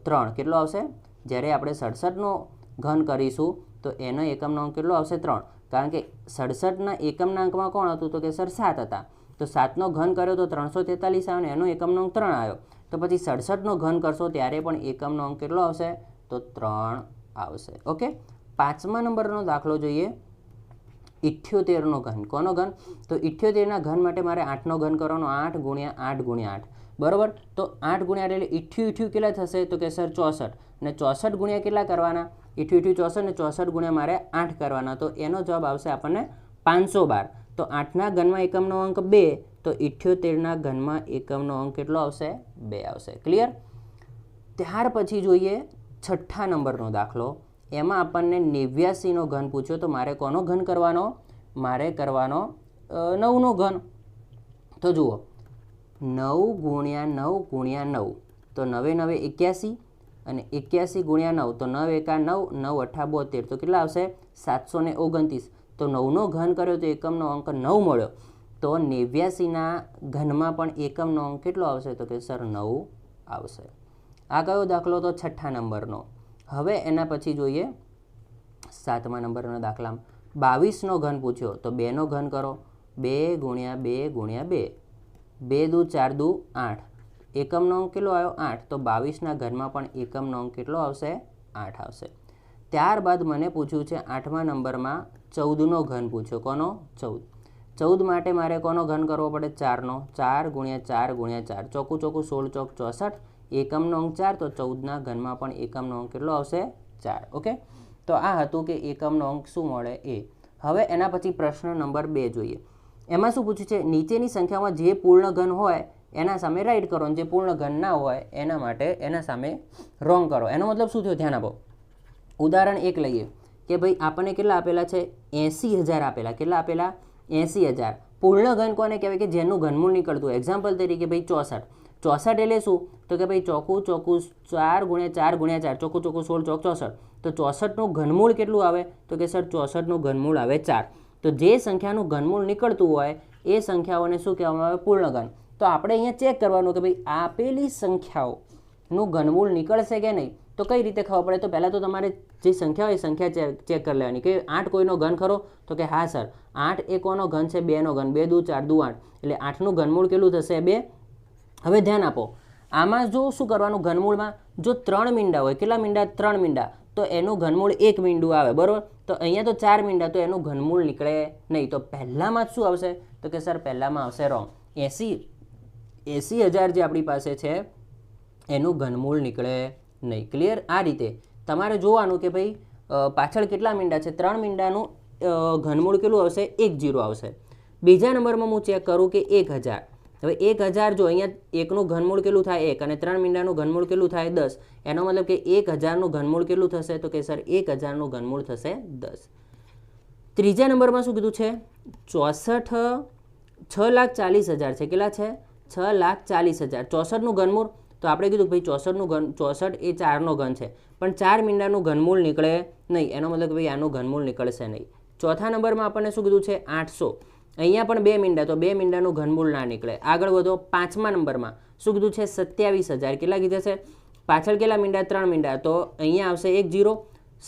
3. કેટલો આવશે જ્યારે આપણે 67નો ઘન કરીશું તો એનો એકમનો અંક કેટલો આવશે 3. કારણ કે 67ના એકમના અંકમાં કોણ હતું તો કે સર 7 હતા. તો 7નો ઘન કર્યો તો 343 આવ્યો ને એનો એકમનો અંક 3 આવ્યો. તો પછી 67નો ઘન કરશો ત્યારે પણ એકમનો અંક કેટલો આવશે તો 3 આવશે. ઓકે, 5મા નંબરનો દાખલો જોઈએ. 78નો ઘન. કોનો ઘન તો 78ના ઘન માટે મારે 8નો ઘન કરવાનો. 8 ગુણ્યા 8 ગુણ્યા 8 બરાબર. તો 8 ગુણ્યા 8 એટલે 88 કેટલા થશે તો કે સર 64 અને 64 ગુણ્યા કેટલા કરવાના 88 64 અને 64 ગુણ્યા મારે 8 કરવાના. તો એનો જવાબ આવશે આપણને 512. તો 8ના ઘનમાં એકમનો અંક 2 તો 78ના ઘનમાં એકમનો અંક કેટલો આવશે 2 આવશે. ક્લિયર. ત્યાર પછી જોઈએ 6ઠ્ઠા નંબરનો દાખલો. એમાં આપણને 89નો ઘન પૂછ્યો. તો મારે કોનો ઘન કરવાનો મારે કરવાનો 9નો ઘન. તો જુઓ 9 ગુણ્યા 9 ગુણ્યા 9 તો 9 9 81 અને 81 ગુણ્યા 9 તો 9 એકા 9 9 અઠ્ઠા 72 તો કેટલા આવશે 729. તો 9નો ઘન કર્યો તો એકમનો અંક 9 મળ્યો. તો 89ના ઘનમાં પણ એકમનો અંક કેટલો આવશે તો કે સર 9 આવશે. આ કયો દાખલો તો 6ઠ્ઠા નંબરનો. હવે એના પછી જોઈએ 7મા નંબરના દાખલામાં 22નો ઘન પૂછ્યો. તો 2નો ઘન કરો. 2 ગુણ્યા 2 ગુણ્યા 2 2 દુ 4 દુ 8 એકમનો અંક કેટલો આવ્યો 8. તો 22ના ઘરમાં પણ એકમનો અંક કેટલો આવશે 8 આવશે. ત્યારબાદ મને પૂછ્યું છે 8મા નંબરમાં 14નો ઘન પૂછ્યો. કોનો 14 માટે મારે કોનો ઘન કરવો પડે 4નો. 4 ગુણ્યા 4 ગુણ્યા 4 ચોખ્ખું ચોખ્ખું 16 ચોક 64 એકમનો અંક 4. તો 14ના ઘનમાં પણ એકમનો અંક કેટલો આવશે 4. ઓકે, તો આ હતું કે એકમનો અંક શું મળે એ. હવે એના પછી પ્રશ્ન નંબર 2 જોઈએ. એમાં શું પૂછ્યું છે નીચેની સંખ્યામાં જે પૂર્ણ ઘન હોય એના સામે રાઈટ કરો અને જે પૂર્ણ ઘન ના હોય એના માટે એના સામે રોંગ કરો. એનો મતલબ શું થયો ધ્યાન આપો. ઉદાહરણ 1 લઈએ કે ભાઈ આપણને કેટલા આપેલા છે 80,000 આપેલા. કેટલા આપેલા 80,000. પૂર્ણ ઘન કોને કહેવાય કે જેનું ઘનમૂળ નીકળતું હોય. એક્ઝામ્પલ તરીકે ભાઈ 64. 64 એટલે શું તો કે ભાઈ ચોખ્ખું ચોખ્ખું 4 ગુણ્યા 4 ગુણ્યા 4 ચોખ્ખું ચોખ્ખું 16 ચોક 64. તો 64નું ઘનમૂળ કેટલું આવે તો કે સર 64નું ઘનમૂળ આવે 4. તો જે સંખ્યાનું ઘનમૂળ નીકળતું હોય એ સંખ્યાઓને શું કહેવામાં આવે પૂર્ણ ઘન. તો આપણે અહીંયા ચેક કરવાનું કે ભાઈ આપેલી સંખ્યાઓનું ઘનમૂળ નીકળશે કે નહીં. તો કઈ રીતે ખબર પડે તો પહેલાં તો તમારે જે સંખ્યા હોય એ સંખ્યા ચેક કરી લેવાની કે 8 કોઈનો ઘન ખરો તો કે હા સર 8 એ કોનો ઘન છે 2નો ઘન. 2 દુ 4 દુ 8 એટલે 8નું ઘનમૂળ કેટલું થશે 2. હવે ધ્યાન આપો આમાં જો શું કરવાનું ઘનમૂળમાં જો 3 મીંડા હોય. કેટલા મીંડા 3 મીંડા તો એનું ઘનમૂળ 1 મીંડું આવે બરાબર. તો અહીંયા તો 4 મીંડા તો એનું ઘનમૂળ નીકળે નહીં. તો પહેલામાં શું આવશે તો કે સર પહેલામાં આવશે રોંગ. 80,000 જે આપણી પાસે છે એનું ઘનમૂળ નીકળે નહીં. ક્લિયર. આ રીતે તમારે જોવાનું કે ભાઈ પાછળ કેટલા મીંડા છે 3 મીંડાનું ઘનમૂળ કેટલું આવશે 10 આવશે. બીજા નંબરમાં હું ચેક કરું કે 1000. હવે 1000 જો અહીંયા એકનું ઘનમૂળ કેટલું થાય 1 અને 3 મીંડાનું ઘનમૂળ કેટલું થાય 10. એનો મતલબ કે 1000નું ઘનમૂળ કેટલું થશે તો કે સર 1000નું ઘનમૂળ થશે 10. ત્રીજા નંબરમાં શું કીધું છે 6,40,000 છે. કેટલા છે 6,40,000. 64નું ઘનમૂળ તો આપણે કીધું ભાઈ 64નું ઘન 64 એ 4નો ઘન છે પણ 4 મીંડાનું ઘનમૂળ નીકળે નહીં. એનો મતલબ ભાઈ આનું ઘનમૂળ નીકળશે નહીં. ચોથા નંબરમાં આપણને શું કીધું છે 800. અહીંયા પણ 2 મીંડા તો 2 મીંડાનું ઘનમૂળ ના નીકળે. આગળ વધો 5મા નંબરમાં શું કીધું છે 27,000. કેટલા કીધા છે પાછળ કેટલા મીંડા 3 મીંડા તો અહીંયા આવશે 1 0.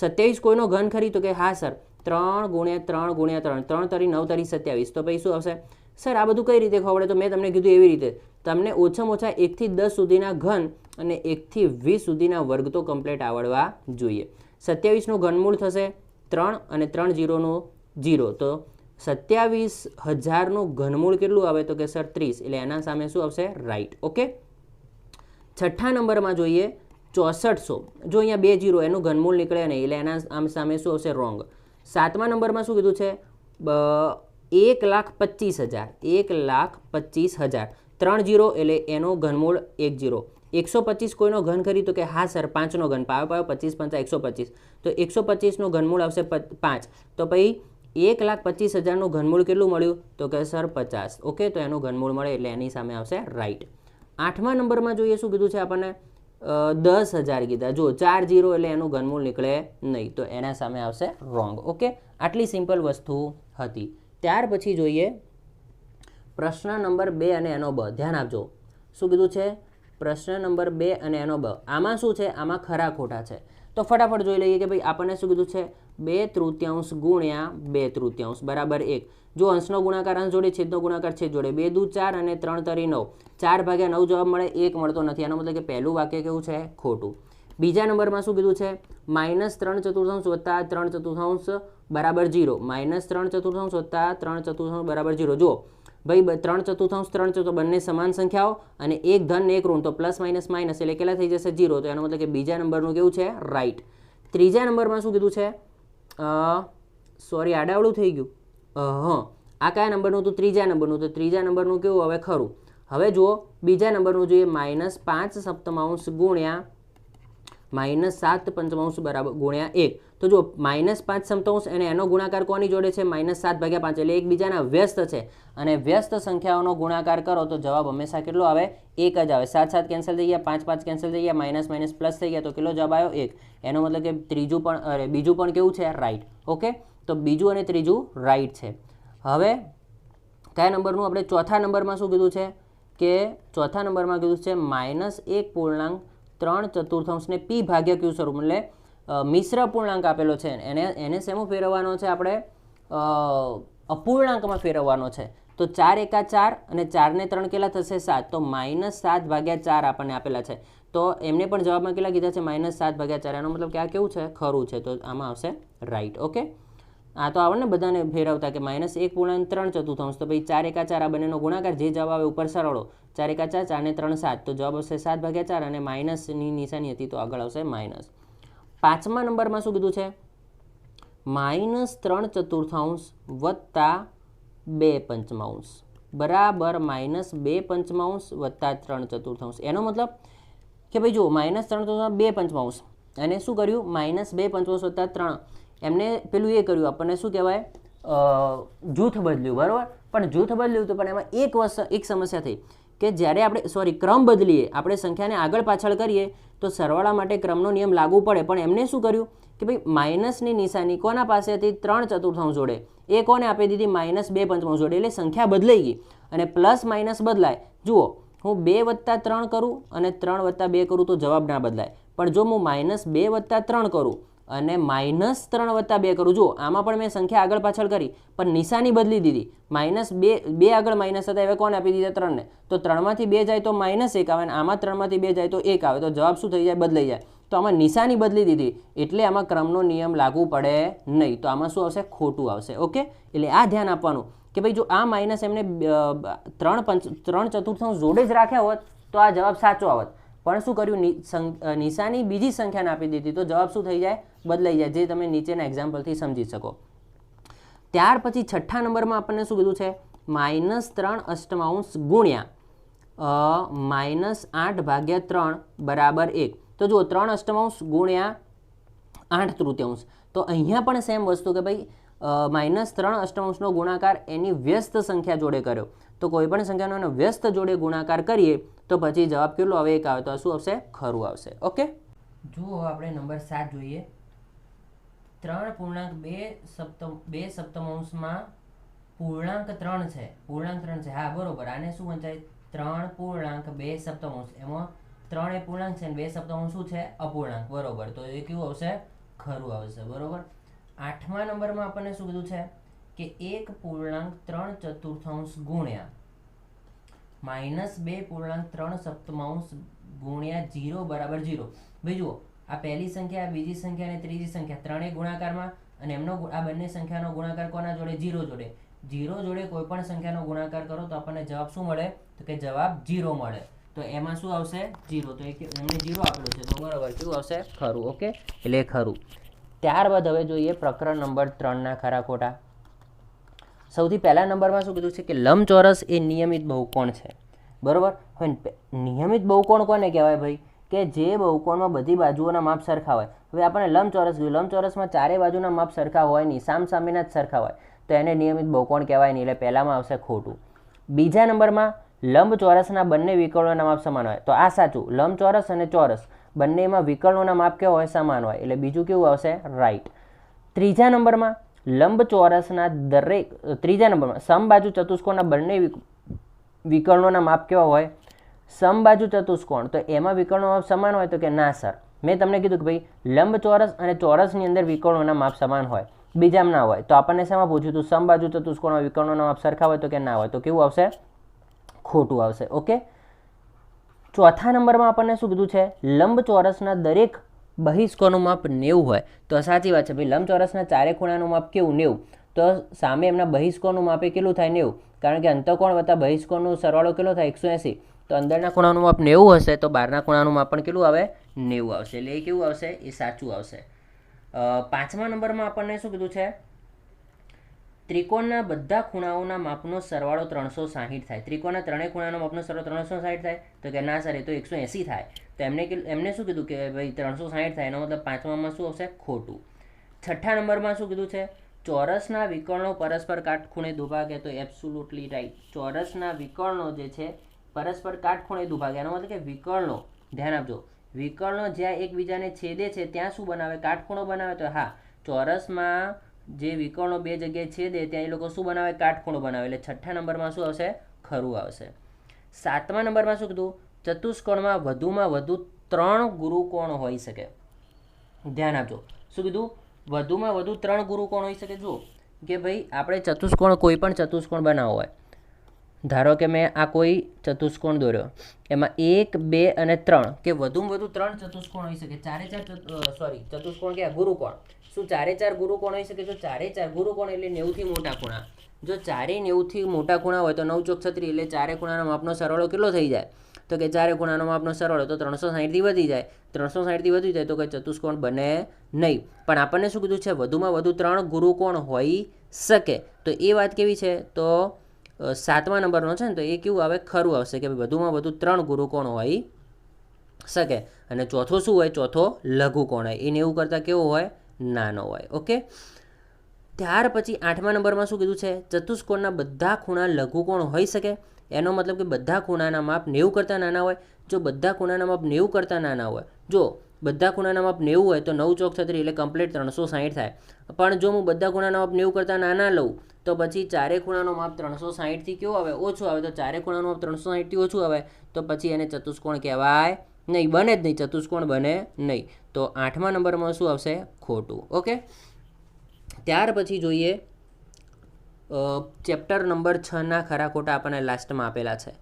27 કોઈનો ઘન ખરી તો કે હા સર 3 ગુણ્યા 3 ગુણ્યા 3 3 તરી 9 તરી 27. તો પછી શું આવશે સર આ બધું કઈ રીતે ખબર પડે તો મેં તમને કીધું એવી રીતે તમને ઓછામાં ઓછા 1 થી 10 સુધીના ઘન અને 1 થી 20 સુધીના વર્ગ તો કમ્પ્લીટ આવડવા જોઈએ. 27નું ઘનમૂળ થશે 3 અને 3 0નું 0. તો 27,000નું ઘનમૂળ કેટલું આવે તો કે સર 30. એટલે એના સામે શું આવશે રાઈટ. ઓકે, છઠ્ઠા નંબરમાં જોઈએ 6400. જો અહીંયા 2 0 એનું ઘનમૂળ નીકળે નહીં એટલે એના સામે શું આવશે રોંગ. 7મા નંબરમાં શું કીધું છે 1,25,000. 1,25,000. 3 0 એટલે એનું ઘનમૂળ 1 0. 125 કોઈનો ઘન ખરી તો કે હા સર 5નો ઘન. પાયો 25 5 125. તો 125નું ઘનમૂળ આવશે 5. તો પછી 1,25,000નું ઘનમૂળ કેટલું મળ્યું તો કે સર 50. ઓકે, તો એનું ઘનમૂળ મળે એટલે એની સામે આવશે રાઈટ. 8મા નંબરમાં જોઈએ શું કીધું છે આપણને 10,000 કીધા. જો 4 0 એટલે એનું ઘનમૂળ નીકળે નહીં, તો એના સામે આવશે રોંગ. ઓકે, આટલી સિમ્પલ વસ્તુ હતી. ત્યાર પછી જોઈએ પ્રશ્ન નંબર 2 અને એનો બ. ધ્યાન આપજો, શું કીધું છે? પ્રશ્ન નંબર 2 અને એનો બ. આમાં શું છે? આમાં ખરા ખોટા છે. તો ફટાફટ જોઈ લઈએ કે ભાઈ આપણને શું કીધું છે? 2/3 ગુણ્યા 2/3 બરાબર 1. જો અંશનો ગુણાકાર અંશ જોડે, છેદનો ગુણાકાર છેદ જોડે, 2 દુ 4 અને 3 તરી 9. 4/9 જવાબ મળે, 1 મળતો નથી. આનો મતલબ કે પહેલું વાક્ય કેવું છે? ખોટું. બીજા નંબરમાં શું કીધું છે? -3/4 વત્તા 3/4 બરાબર 0. -3/4 વત્તા 3/4 બરાબર 0. જો ભાઈ 3/4 3/4 બંને સમાન સંખ્યાઓ અને એક ધન ને એક ઋણ, તો પ્લસ માઇનસ માઇનસ એટલે કેટલા થઈ જશે? 0. તો એનો મતલબ કે બીજા નંબરનું કેવું છે? રાઈટ. ત્રીજા નંબરમાં શું કીધું છે? સોરી, આડાવડું થઈ ગયું. આ કયા નંબરનું હતું? ત્રીજા નંબરનું. તો ત્રીજા નંબરનું કેવું હવે? ખરું. હવે જુઓ બીજા નંબરનું જોઈએ. -5/7 ગુણ્યા -7/5 બરાબર ગુણ્યા 1. તો જો -5/7 અને એનો ગુણાકાર કોની જોડે છે? -7/5 એટલે એકબીજાના વ્યસ્ત છે. અને વ્યસ્ત સંખ્યાઓનો ગુણાકાર કરો તો જવાબ હંમેશા કેટલો આવે? 1 જ આવે. 7 7 કેન્સલ થઈ ગયા, 5 5 કેન્સલ થઈ ગયા, માઇનસ માઇનસ પ્લસ થઈ ગયા, તો કેટલો જવાબ આવ્યો? 1. એનો મતલબ કે બીજું પણ કેવું છે? રાઈટ. ઓકે, તો બીજું અને ત્રીજું રાઈટ છે. હવે કયા નંબરનું? આપણે ચોથા નંબરમાં શું કીધું છે? કે ચોથા નંબરમાં કીધું છે -1.3/4 ને p ભાગ્યા q સ્વરૂપ, એટલે મિશ્ર પૂર્ણાંક આપેલો છે. એને શેમાં ફેરવવાનો છે? આપણે અપૂર્ણાંકમાં ફેરવવાનો છે. તો 4 એકા 4 અને 4 ને 3 કેટલા થશે? 7. તો -7/4 આપણને આપેલા છે. તો એમને પણ જવાબમાં કેટલા કીધા છે? -7/4. એનો મતલબ કે આ કેવું છે? ખરું છે. તો આમાં આવશે રાઈટ. ઓકે, આ તો આવડે ને બધાને ફેરવતા કે -1.3/4. તો ભાઈ 4 એકા 4 આ બંનેનો ગુણાકાર, જે જવાબ આવે ઉપર સરળો. 4 એકા 4, 4 ને 3 7. તો જવાબ આવશે 7/4 અને માઇનસની નિશાની હતી તો આગળ આવશે માઇનસ. પાંચમા નંબરમાં શું કીધું છે? -3/4 વત્તા 2/5 બરાબર -2/5 વત્તા 3/4. એનો મતલબ કે ભાઈ જો -3/4 2/5 અને શું કર્યું? -2/5 વત્તા 3. એમને પેલું એ કર્યું, આપણને શું કહેવાય? જૂથ બદલ્યું. બરાબર, પણ જૂથ બદલ્યું તો પણ એમાં એક સમસ્યા થઈ કે જ્યારે આપણે ક્રમ બદલીએ, આપણે સંખ્યાને આગળ પાછળ કરીએ તો સરવાળા માટે ક્રમનો નિયમ લાગુ પડે. પણ એમને શું કર્યું કે ભાઈ માઇનસની નિશાની કોના પાસે હતી? 3/4 જોડે. એ કોને આપી દીધી? -2/5 જોડે. એટલે સંખ્યા બદલાઈ ગઈ. અને પ્લસ માઇનસ બદલાય. જુઓ, હું 2 + 3 કરું અને 3 + 2 કરું તો જવાબ ના બદલાય. પણ જો હું -2 + 3 કરું અને -3 + 2 કરું, જુઓ આમાં પણ મેં સંખ્યા આગળ પાછળ કરી પણ નિશાની બદલી દીધી. -2 આગળ માઇનસ હતા, હવે કોને આપી દીધા? 3 ને. તો 3માંથી 2 જાય તો -1 આવે, અને આમાં 3માંથી 2 જાય તો 1 આવે. તો જવાબ શું થઈ જાય? બદલાઈ જાય. તો આમાં નિશાની બદલી દીધી એટલે આમાં ક્રમનો નિયમ લાગુ પડે નહીં. તો આમાં શું આવશે? ખોટું આવશે. ઓકે, એટલે આ ધ્યાન આપવાનું કે ભાઈ જો આ માઇનસ એમને 3/4 જોડે જ રાખ્યા હોત તો આ જવાબ સાચો આવત. પણ શું કર્યું? નિશાની બીજી સંખ્યાને આપી દીધી તો જવાબ શું થઈ જાય? બદલાઈ જાય. જે તમે નીચેના એક્ઝામ્પલથી સમજી શકો. ત્યાર પછી છઠ્ઠા નંબરમાં આપણને શું કીધું છે? -3/8 ગુણ્યા -8/3 બરાબર 1. તો જુઓ 3/8 ગુણ્યા 8/3. તો અહીંયા પણ સેમ વસ્તુ કે ભાઈ -3/8 ગુણાકાર એની વ્યસ્ત સંખ્યા જોડે કર્યો. તો કોઈ પણ સંખ્યાનો વ્યસ્ત જોડે ગુણાકાર કરીએ તો પછી જવાબ કેટલો આવે? 1 આવે. તો શું આવશે? ખરું આવશે. ઓકે, જુઓ આપણે નંબર 7 જોઈએ. 3.2 માં પૂર્ણાંક 3 છે. પૂર્ણાંક 3 છે. હા બરોબર. આને શું વંચાય? 3.2. એમાં 3 એ પૂર્ણાંક છે અને 2 શું છે? અપૂર્ણાંક. બરોબર, તો એ કેવું આવશે? ખરું આવશે. બરોબર. આઠમા નંબરમાં આપણને શું કીધું છે? કે 1.3/4 ગુણ્યા -2.3/7 ગુણ્યા 0 બરાબર 0. ભાઈ જુઓ, આ પહેલી સંખ્યા, બીજી સંખ્યા અને ત્રીજી સંખ્યા ત્રણેય ગુણાકારમાં, અને એમનો આ બંને સંખ્યાનો ગુણાકાર કોના જોડે? 0 જોડે. 0 જોડે કોઈ પણ સંખ્યાનો ગુણાકાર કરો તો આપણને જવાબ શું મળે? તો કે જવાબ 0 મળે. તો એમાં શું આવશે? 0. તો એમને 0 આપેલું છે તો બરાબર કેવું આવશે? ખરું. ઓકે, એટલે ખરું. ત્યારબાદ હવે જોઈએ પ્રકરણ નંબર 3 ખરા ખોટા. સૌથી પહેલા નંબરમાં શું કીધું છે? કે લંબચોરસ એ નિયમિત બહુકોણ છે. બરોબર. હવે નિયમિત બહુકોણ કોને કહેવાય ભાઈ? કે જે બહુકોણમાં બધી બાજુઓના માપ સરખા હોય. હવે આપણને લંબચોરસ કીધું. લંબચોરસમાં ચારે બાજુના માપ સરખા હોય નહીં, સામસામેના જ સરખા હોય, તો એને નિયમિત બહુકોણ કહેવાય નહીં. એટલે પહેલામાં આવશે ખોટું. બીજા નંબરમાં લંબચોરસના બંને વિકર્ણોના માપ સમાન હોય, તો આ સાચું. લંબચોરસ અને ચોરસ બંનેમાં વિકર્ણોના માપ કેવા હોય? સમાન હોય. એટલે બીજું કેવું આવશે? રાઈટ. ત્રીજા નંબરમાં લંબચોરસના ત્રીજા નંબરમાં સમબાજુ ચતુષ્કોણના બંને વિકર્ણોના માપ કેવા હોય? સમબાજુ ચતુષ્કોણ, તો એમાં વિકર્ણો માપ સમાન હોય? તો કે ના સર, મેં તમને કીધું કે ભાઈ લંબચોરસ અને ચોરસની અંદર વિકર્ણોના માપ સમાન હોય, બીજામાં ના હોય. તો આપણને શેમાં પૂછ્યું હતું? સમબાજુ ચતુષ્કોણમાં વિકર્ણોના માપ સરખા હોય? તો કે ના હોય. તો કેવું આવશે? ખોટું આવશે. ઓકે. ચોથા નંબરમાં આપણને શું કીધું છે? લંબચોરસના દરેક બહિષ્કોણનું માપ 90 હોય. તો સાચી વાત છે ભાઈ, લંબચોરસના ચારે ખૂણાનું માપ કેવું? 90. તો સામે એમના બહિષ્કોણનું માપ કેટલું થાય? 90. કારણ કે અંતઃકોણ વત્તા બહિષ્કોણનો સરવાળો કેટલો થાય? 180. તો અંદરના ખૂણાનું માપ 90 હશે, તો બહારના ખૂણાનું માપ પણ કેટલું આવે? 90 આવશે. એટલે એ કેવું આવશે? એ સાચું આવશે. પાંચમા નંબરમાં આપણને શું કીધું છે? ત્રિકોણના બધા ખૂણાઓના માપનો સરવાળો 360 થાય. ત્રિકોણના ત્રણેય ખૂણાનો માપનો સરવાળો 360 થાય? તો કે ના સર, એ તો 180 થાય. તો એમને શું કીધું કે ભાઈ 360 થાય, એનો મતલબ પાંચમામાં શું આવશે? ખોટું. છઠ્ઠા નંબરમાં શું કીધું છે? ચોરસના વિકર્ણો પરસ્પર કાટખૂણે દુભાગે. તો એબ્સોલ્યુટલી રાઈટ. ચોરસના વિકર્ણો જે છે પરસ્પર કાટખૂણે દુભાગે, એનો મતલબ કે વિકર્ણો, ધ્યાન આપજો, વિકર્ણો જ્યાં એકબીજાને છેદે છે ત્યાં શું બનાવે? કાટખૂણો બનાવે. તો હા, ચોરસમાં જે વિકર્ણો બે જગ્યાએ છેદે ત્યાં એ લોકો શું બનાવે? કાટખૂણો બનાવે. એટલે છઠ્ઠા નંબરમાં શું આવશે? ખરું આવશે. સાતમા નંબરમાં શું કીધું? ચતુષ્કોણમાં વધુમાં વધુ 3 ગુરુકોણ હોઈ શકે. ધ્યાન આપજો, શું કીધું? વધુમાં વધુ 3 ગુરુકોણ હોઈ શકે. જો કે ભાઈ આપણે ચતુષ્કોણ, કોઈ પણ ચતુષ્કોણ બનાવવો હોય, ધારો કે મેં આ કોઈ ચતુષ્કોણ દોર્યો, એમાં 1, 2 અને 3 કે વધુમાં વધુ 3 ચતુષ્કોણ હોઈ શકે. ચતુષ્કોણ ક્યાં? ગુરુકોણ. શું 4 ગુરુકોણ હોઈ શકે? જો 4 ગુરુકોણ એટલે 90 થી મોટા ખૂણા. જો 4 90 થી મોટા ખૂણા હોય તો 9 ચોક 36, એટલે ચારે ખૂણાના માપનો સરવાળો કેટલો થઈ જાય? તો કે ચારે ખૂણાનો માપનો સરવાળો તો 360 થી વધી જાય. 360 થી વધી જાય તો કોઈ ચતુષ્કોણ બને નહીં. પણ આપણને શું કીધું છે? વધુમાં વધુ 3 ગુરુકોણ હોઈ શકે. તો એ વાત કેવી છે? તો સાતમા નંબરનો છે ને, તો એ કેવું આવે? ખરું આવશે કે વધુમાં વધુ 3 ગુરુકોણ હોઈ શકે. અને ચોથો શું હોય? ચોથો લઘુકોણ હોય. એ 90 કરતાં કેવો હોય? નાનો હોય. ઓકે. ત્યાર પછી આઠમા નંબરમાં શું કીધું છે? ચતુષ્કોણના બધા ખૂણા લઘુકોણ હોઈ શકે. એનો મતલબ કે બધા ખૂણાના માપ 90 કરતાં નાના હોય. જો બધા ખૂણાના માપ 90 કરતાં નાના હોય, જો બધા ખૂણાના માપ 90 હોય તો 9 ચોક 36 એટલે કમ્પ્લીટ 360 થાય. પણ જો હું બધા ખૂણાના માપ 90 કરતાં નાના લઉં તો પછી ચારે ખૂણાનો માપ 360 થી કેવો આવે? ઓછું આવે. તો ચારે ખૂણાનો માપ 360 થી ઓછું આવે તો પછી એને ચતુષ્કોણ કહેવાય નહીં, બને જ નહીં, ચતુષ્કોણ બને નહીં. તો આઠમા નંબરમાં શું આવશે? ખોટું. ઓકે. ત્યાર પછી જોઈએ ચેપ્ટર નંબર 6ના ખરા ખોટા આપણને લાસ્ટમાં આપેલા છે.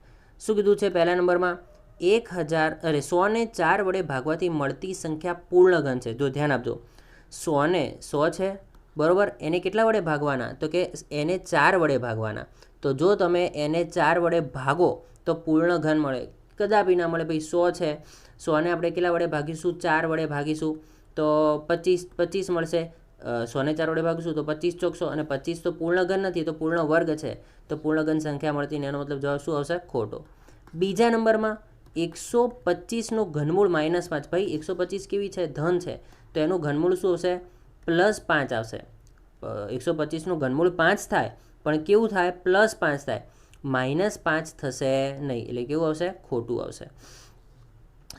શું કીધું છે? પહેલા નંબરમાં 100 ને 4 વડે ભાગવાથી મળતી સંખ્યા પૂર્ણ ઘન છે. જો ધ્યાન આપજો, 100 છે બરાબર, એને કેટલા વડે ભાગવાના? તો કે એને 4 વડે ભાગવાના. તો જો તમે એને 4 વડે ભાગો તો પૂર્ણ ઘન મળે? કદાપી ના મળે ભાઈ. 100 છે, 100ને આપણે કેટલા વડે ભાગીશું? 4 વડે ભાગીશું તો 25 મળશે. 100 ને 4 વડે ભાગીશું તો 25 ચોક 100, અને 25 તો પૂર્ણ ઘન નથી, તો પૂર્ણ વર્ગ છે. તો પૂર્ણ ઘન સંખ્યા મળતી ને એનો મતલબ જવાબ શું આવશે? ખોટો. બીજા નંબરમાં 125નું ઘનમૂળ -5. ભાઈ 125 કેવી છે? ધન છે. તો એનું ઘનમૂળ શું આવશે? +5 આવશે. 125નું ઘનમૂળ 5 થાય, પણ કેવું થાય? +5 થાય. -5 થશે નહીં. એટલે કેવું આવશે? ખોટું આવશે.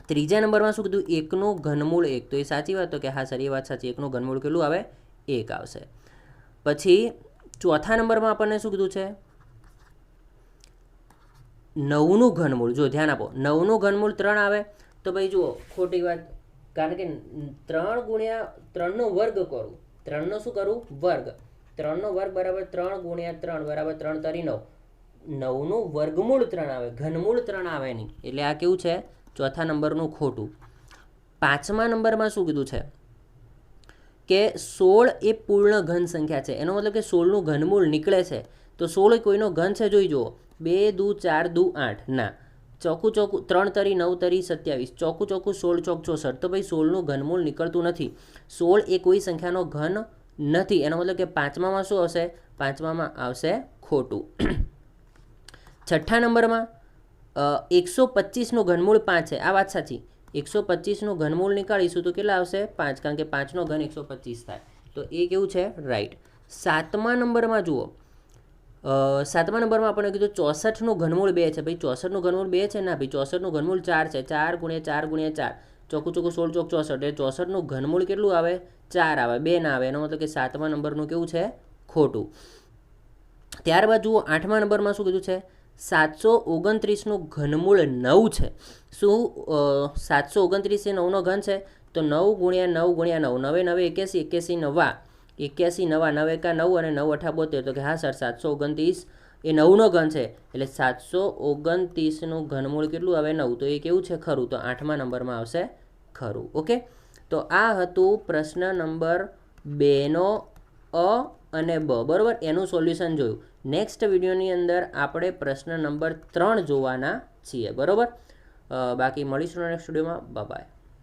ત્રીજા નંબરમાં શું કીધું? 1નું ઘનમૂળ 1. તો એ સાચી વાત? તો કે હા સર, એ વાત સાચી. 1નું ઘનમૂળ કેટલું આવે? 1 આવશે. પછી ચોથા નંબરમાં આપણને શું કીધું છે? 9નું ઘનમૂળ. જો ધ્યાન આપો, 9નું ઘનમૂળ 3 આવે. તો ભાઈ જુઓ, ખોટી વાત. કારણ કે 3 ગુણ્યા 3નો વર્ગ કરું. 3નો શું કરું? વર્ગ. 3નો વર્ગ બરાબર 3 ગુણ્યા 3 બરાબર 3 તરી 9. 9નું વર્ગમૂળ 3 આવે, ઘનમૂળ 3 આવે નહીં. એટલે આ કેવું છે? ચોથા નંબરનું ખોટું. પાંચમા નંબરમાં શું કીધું છે? કે 16 એ પૂર્ણ ઘન સંખ્યા છે. એનો મતલબ કે 16નું ઘનમૂળ નીકળે છે. તો 16 કોઈનો ઘન છે? જોઈ જુઓ. 2 દુ 4 દુ 8. ના. ચોખ્ખું 3 તરી 9 તરી 27. ચોખ્ખું 16 ચોક 64. તો ભાઈ 16નું ઘનમૂળ નીકળતું નથી. 16 એ કોઈ સંખ્યાનો ઘન નથી. એનો મતલબ કે પાંચમામાં શું આવશે? પાંચમામાં આવશે ખોટું. છઠ્ઠા નંબરમાં 125નું ઘનમૂળ 5 છે. આ વાત સાચી. 125નું ઘનમૂળ નીકાળીશું તો કેટલા આવશે? 5. કારણ કે 5નો ઘન 125 થાય. તો એ કેવું છે? રાઈટ. સાતમા નંબરમાં જુઓ, સાતમા નંબરમાં આપણે કીધું 64નું ઘનમૂળ 2 છે. ભાઈ 64નું ઘનમૂળ 2 છે ના ભાઈ, 64નું ઘનમૂળ 4 છે. 4 × 4 × 4 ચોખ્ખું ચોખ્ખું 16 ચોક 64. એટલે 64નું ઘનમૂળ કેટલું આવે? 4 આવે, 2 ના આવે. એનો મતલબ કે સાતમા નંબરનું કેવું છે? ખોટું. ત્યારબાદ જુઓ 8મા નંબરમાં શું કીધું છે? 729નું ઘનમૂળ 9 છે. શું 729 એ 9નો ઘન છે? તો 9 × 9 × 9 9 9 81 81 નવા 81 નવા 9 એકા 9 અને 9 અઠા 72. તો કે હા સર 729 એ 9નો ઘન છે. એટલે 729નું ઘનમૂળ કેટલું આવે? 9. તો એ કેવું છે? ખરું. તો 8મા નંબરમાં આવશે ખરું. ઓકે, તો આ હતું પ્રશ્ન નંબર 2નો અ અને બ. બરાબર, એનું સોલ્યુશન જોયું. નેક્સ્ટ વિડીયોની અંદર આપણે પ્રશ્ન નંબર 3 જોવાના છીએ. બરાબર, બાકી મળીશું નેક્સ્ટ વિડીયોમાં. બાય.